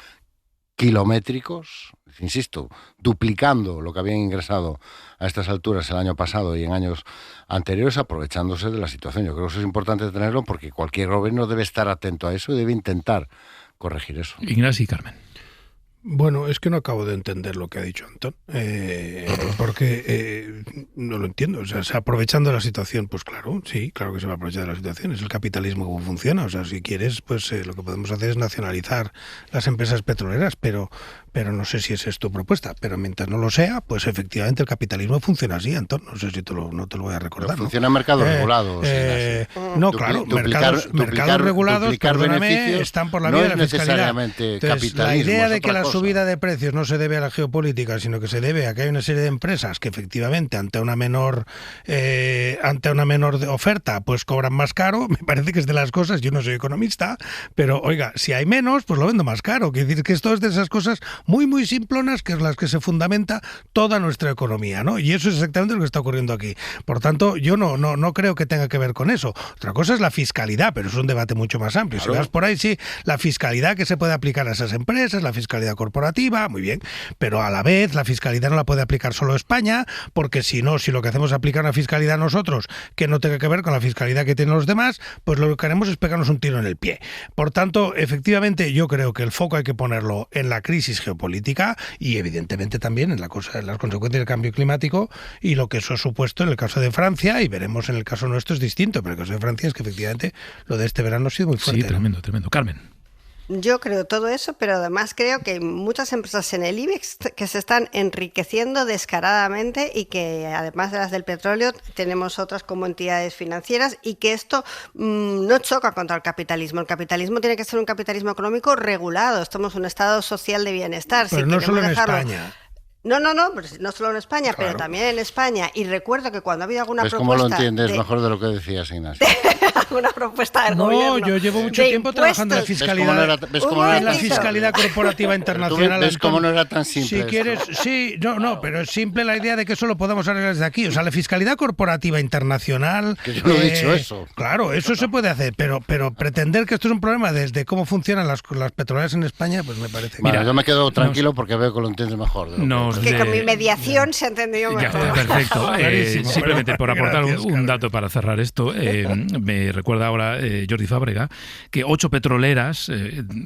kilométricos, insisto, duplicando lo que habían ingresado a estas alturas el año pasado y en años anteriores, aprovechándose de la situación. Yo creo que eso es importante tenerlo porque cualquier gobierno debe estar atento a eso y debe intentar corregir eso. Ignacio y Carmen. Bueno, es que no acabo de entender lo que ha dicho Antón, porque no lo entiendo. O sea, aprovechando la situación, pues claro, sí, claro que se va a aprovechar de la situación. Es el capitalismo como funciona. O sea, si quieres, pues lo que podemos hacer es nacionalizar las empresas petroleras, pero no sé si esa es tu propuesta. Pero mientras no lo sea, pues efectivamente el capitalismo funciona así, Antón. No sé si no te lo voy a recordar. Pero funciona en mercados regulados. No, claro, mercados regulados, perdóname, están por la vía de la fiscalidad. No es necesariamente capitalismo. La idea de que las subida de precios no se debe a la geopolítica, sino que se debe a que hay una serie de empresas que efectivamente ante una menor oferta pues cobran más caro, me parece que es de las cosas, yo no soy economista, pero oiga, si hay menos, pues lo vendo más caro. Quiere decir que esto es de esas cosas muy, muy simplonas que es las que se fundamenta toda nuestra economía, ¿no? Y eso es exactamente lo que está ocurriendo aquí. Por tanto, yo no creo que tenga que ver con eso. Otra cosa es la fiscalidad, pero es un debate mucho más amplio. Claro. Si vas por ahí, sí, la fiscalidad que se puede aplicar a esas empresas, la fiscalidad corporativa, muy bien, pero a la vez la fiscalidad no la puede aplicar solo España, porque si no, si lo que hacemos es aplicar una fiscalidad nosotros que no tenga que ver con la fiscalidad que tienen los demás, pues lo que haremos es pegarnos un tiro en el pie. Por tanto, efectivamente, yo creo que el foco hay que ponerlo en la crisis geopolítica y evidentemente también en las consecuencias del cambio climático y lo que eso ha supuesto en el caso de Francia, y veremos en el caso nuestro es distinto, pero en el caso de Francia es que efectivamente lo de este verano ha sido muy fuerte. Sí, tremendo, tremendo. Carmen. Yo creo todo eso, pero además creo que hay muchas empresas en el IBEX que se están enriqueciendo descaradamente y que además de las del petróleo tenemos otras como entidades financieras y que esto no choca contra el capitalismo. El capitalismo tiene que ser un capitalismo económico regulado. Estamos en un estado social de bienestar. Pero si no solo en dejarlo... España. No, no solo en España, claro, pero también en España. Y recuerdo que cuando ha habido alguna propuesta... ¿Cómo lo entiendes mejor de lo que decías, Ignacio? Alguna propuesta del gobierno. No, yo llevo mucho tiempo trabajando en la fiscalidad, en la fiscalidad corporativa internacional. ¿Ves cómo no era tan simple? Si quieres, sí, no, pero es simple la idea de que eso lo podamos arreglar desde aquí. O sea, la fiscalidad corporativa internacional... Que yo no he dicho eso. Claro, eso se puede hacer, pero pretender que esto es un problema desde cómo funcionan las petroleras en España, pues me parece... Mira, yo me quedo tranquilo porque veo que lo entiendes mejor. Que con mi mediación se ha entendido mejor. Perfecto. Simplemente por aportar un dato para cerrar esto, me recuerda ahora Jordi Fábrega que 8 petroleras,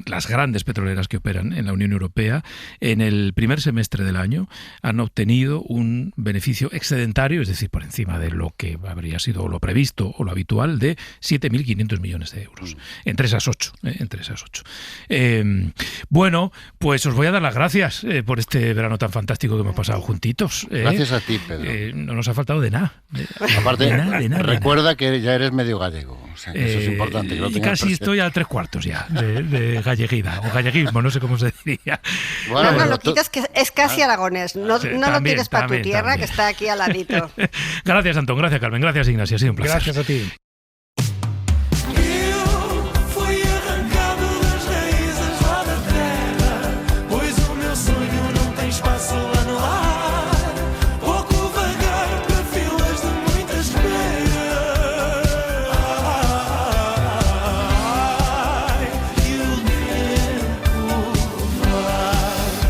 las grandes petroleras que operan en la Unión Europea, en el primer semestre del año han obtenido un beneficio excedentario, es decir, por encima de lo que habría sido lo previsto o lo habitual, de 7.500 millones de euros. Entre esas 8. Bueno, pues os voy a dar las gracias por este verano tan fantástico que hemos pasado juntitos. Gracias a ti, Pedro. No nos ha faltado de nada. Aparte, de nada, recuerda que ya eres medio gallego. O sea, que eso es importante. Que lo casi presente. estoy a 3/4 ya de galleguida o galleguismo, no sé cómo se diría. Bueno, no, lo quitas, que es casi aragonés. No, sí, no lo tires para tu tierra, que está aquí al ladito. Gracias, Antón. Gracias, Carmen. Gracias, Ignacio. Ha sido un placer. Gracias a ti.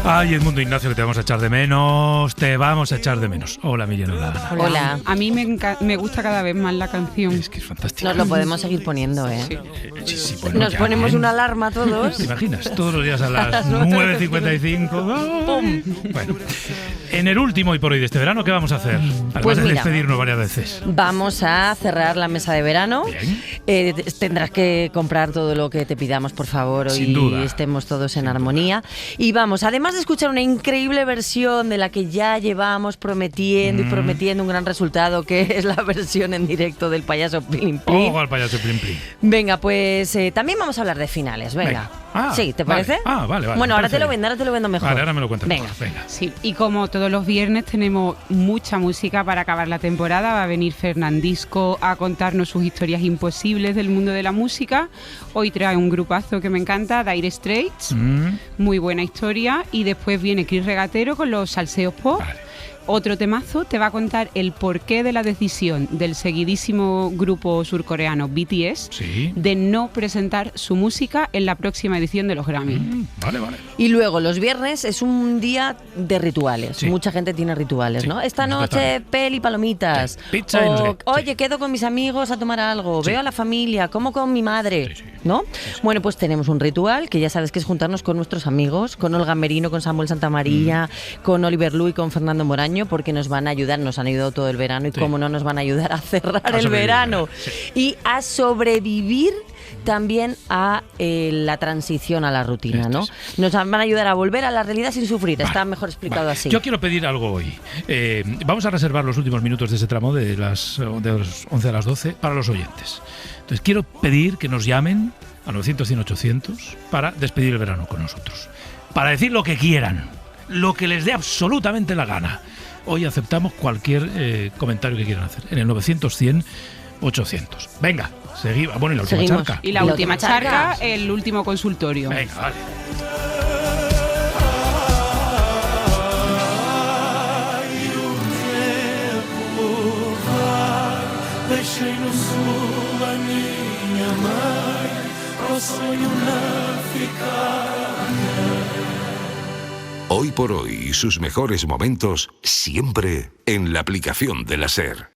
Ay, Edmundo, Ignacio, que te vamos a echar de menos. Te vamos a echar de menos. Hola, Millena. Hola. A mí me gusta cada vez más la canción. Es que es fantástico. Nos lo podemos seguir poniendo, ¿eh? Sí, bueno, nos ponemos una alarma todos. ¿Te imaginas? Todos los días a las 9:55. ¡Pum! Bueno, en el último y por hoy de este verano, ¿qué vamos a hacer? Además pues de mira, despedirnos varias veces. Vamos a cerrar la mesa de verano. Tendrás que comprar todo lo que te pidamos, por favor, y estemos todos en armonía. Y vamos, además de escuchar una increíble versión de la que ya llevamos prometiendo un gran resultado, que es la versión en directo del payaso Plim Plim. Al payaso Plim Plim. Venga, pues también vamos a hablar de finales, venga. Sí, ¿te parece? Vale. Bueno, ahora te lo vendo mejor. Vale, ahora me lo cuentas. Venga. Sí, y como todos los viernes tenemos mucha música para acabar la temporada, va a venir Fernandisco a contarnos sus historias imposibles del mundo de la música. Hoy trae un grupazo que me encanta, Dire Straits, muy buena historia, y después viene Chris Regatero con los salseos pop. Vale. Otro temazo te va a contar el porqué de la decisión del seguidísimo grupo surcoreano BTS de no presentar su música en la próxima edición de los Grammy. Vale. Y luego los viernes es un día de rituales. Sí. Mucha gente tiene rituales, ¿no? Esta noche peli, palomitas. Pizza y no sé qué. Oye, quedo con mis amigos a tomar algo. Veo a la familia, como con mi madre, ¿no? Bueno, pues tenemos un ritual que ya sabes que es juntarnos con nuestros amigos, con Olga Merino, con Samuel Santamaría, con Oliver Lu y con Fernando Moraño, porque nos van a ayudar, nos han ayudado todo el verano y cómo no nos van a ayudar a cerrar el verano y a sobrevivir también a la transición a la rutina, ¿no? Nos van a ayudar a volver a la realidad sin sufrir, está mejor explicado así. Yo quiero pedir algo hoy. Vamos a reservar los últimos minutos de ese tramo de las 11 a las 12 para los oyentes. Entonces quiero pedir que nos llamen a 900-100-800 para despedir el verano con nosotros. para decir lo que quieran, lo que les dé absolutamente la gana. Hoy aceptamos cualquier comentario que quieran hacer en el 900-100-800. Venga, seguimos. Bueno, y la última charca. Y la última charca, el último consultorio. Venga, vale. Hoy por hoy, sus mejores momentos siempre en la aplicación de la SER.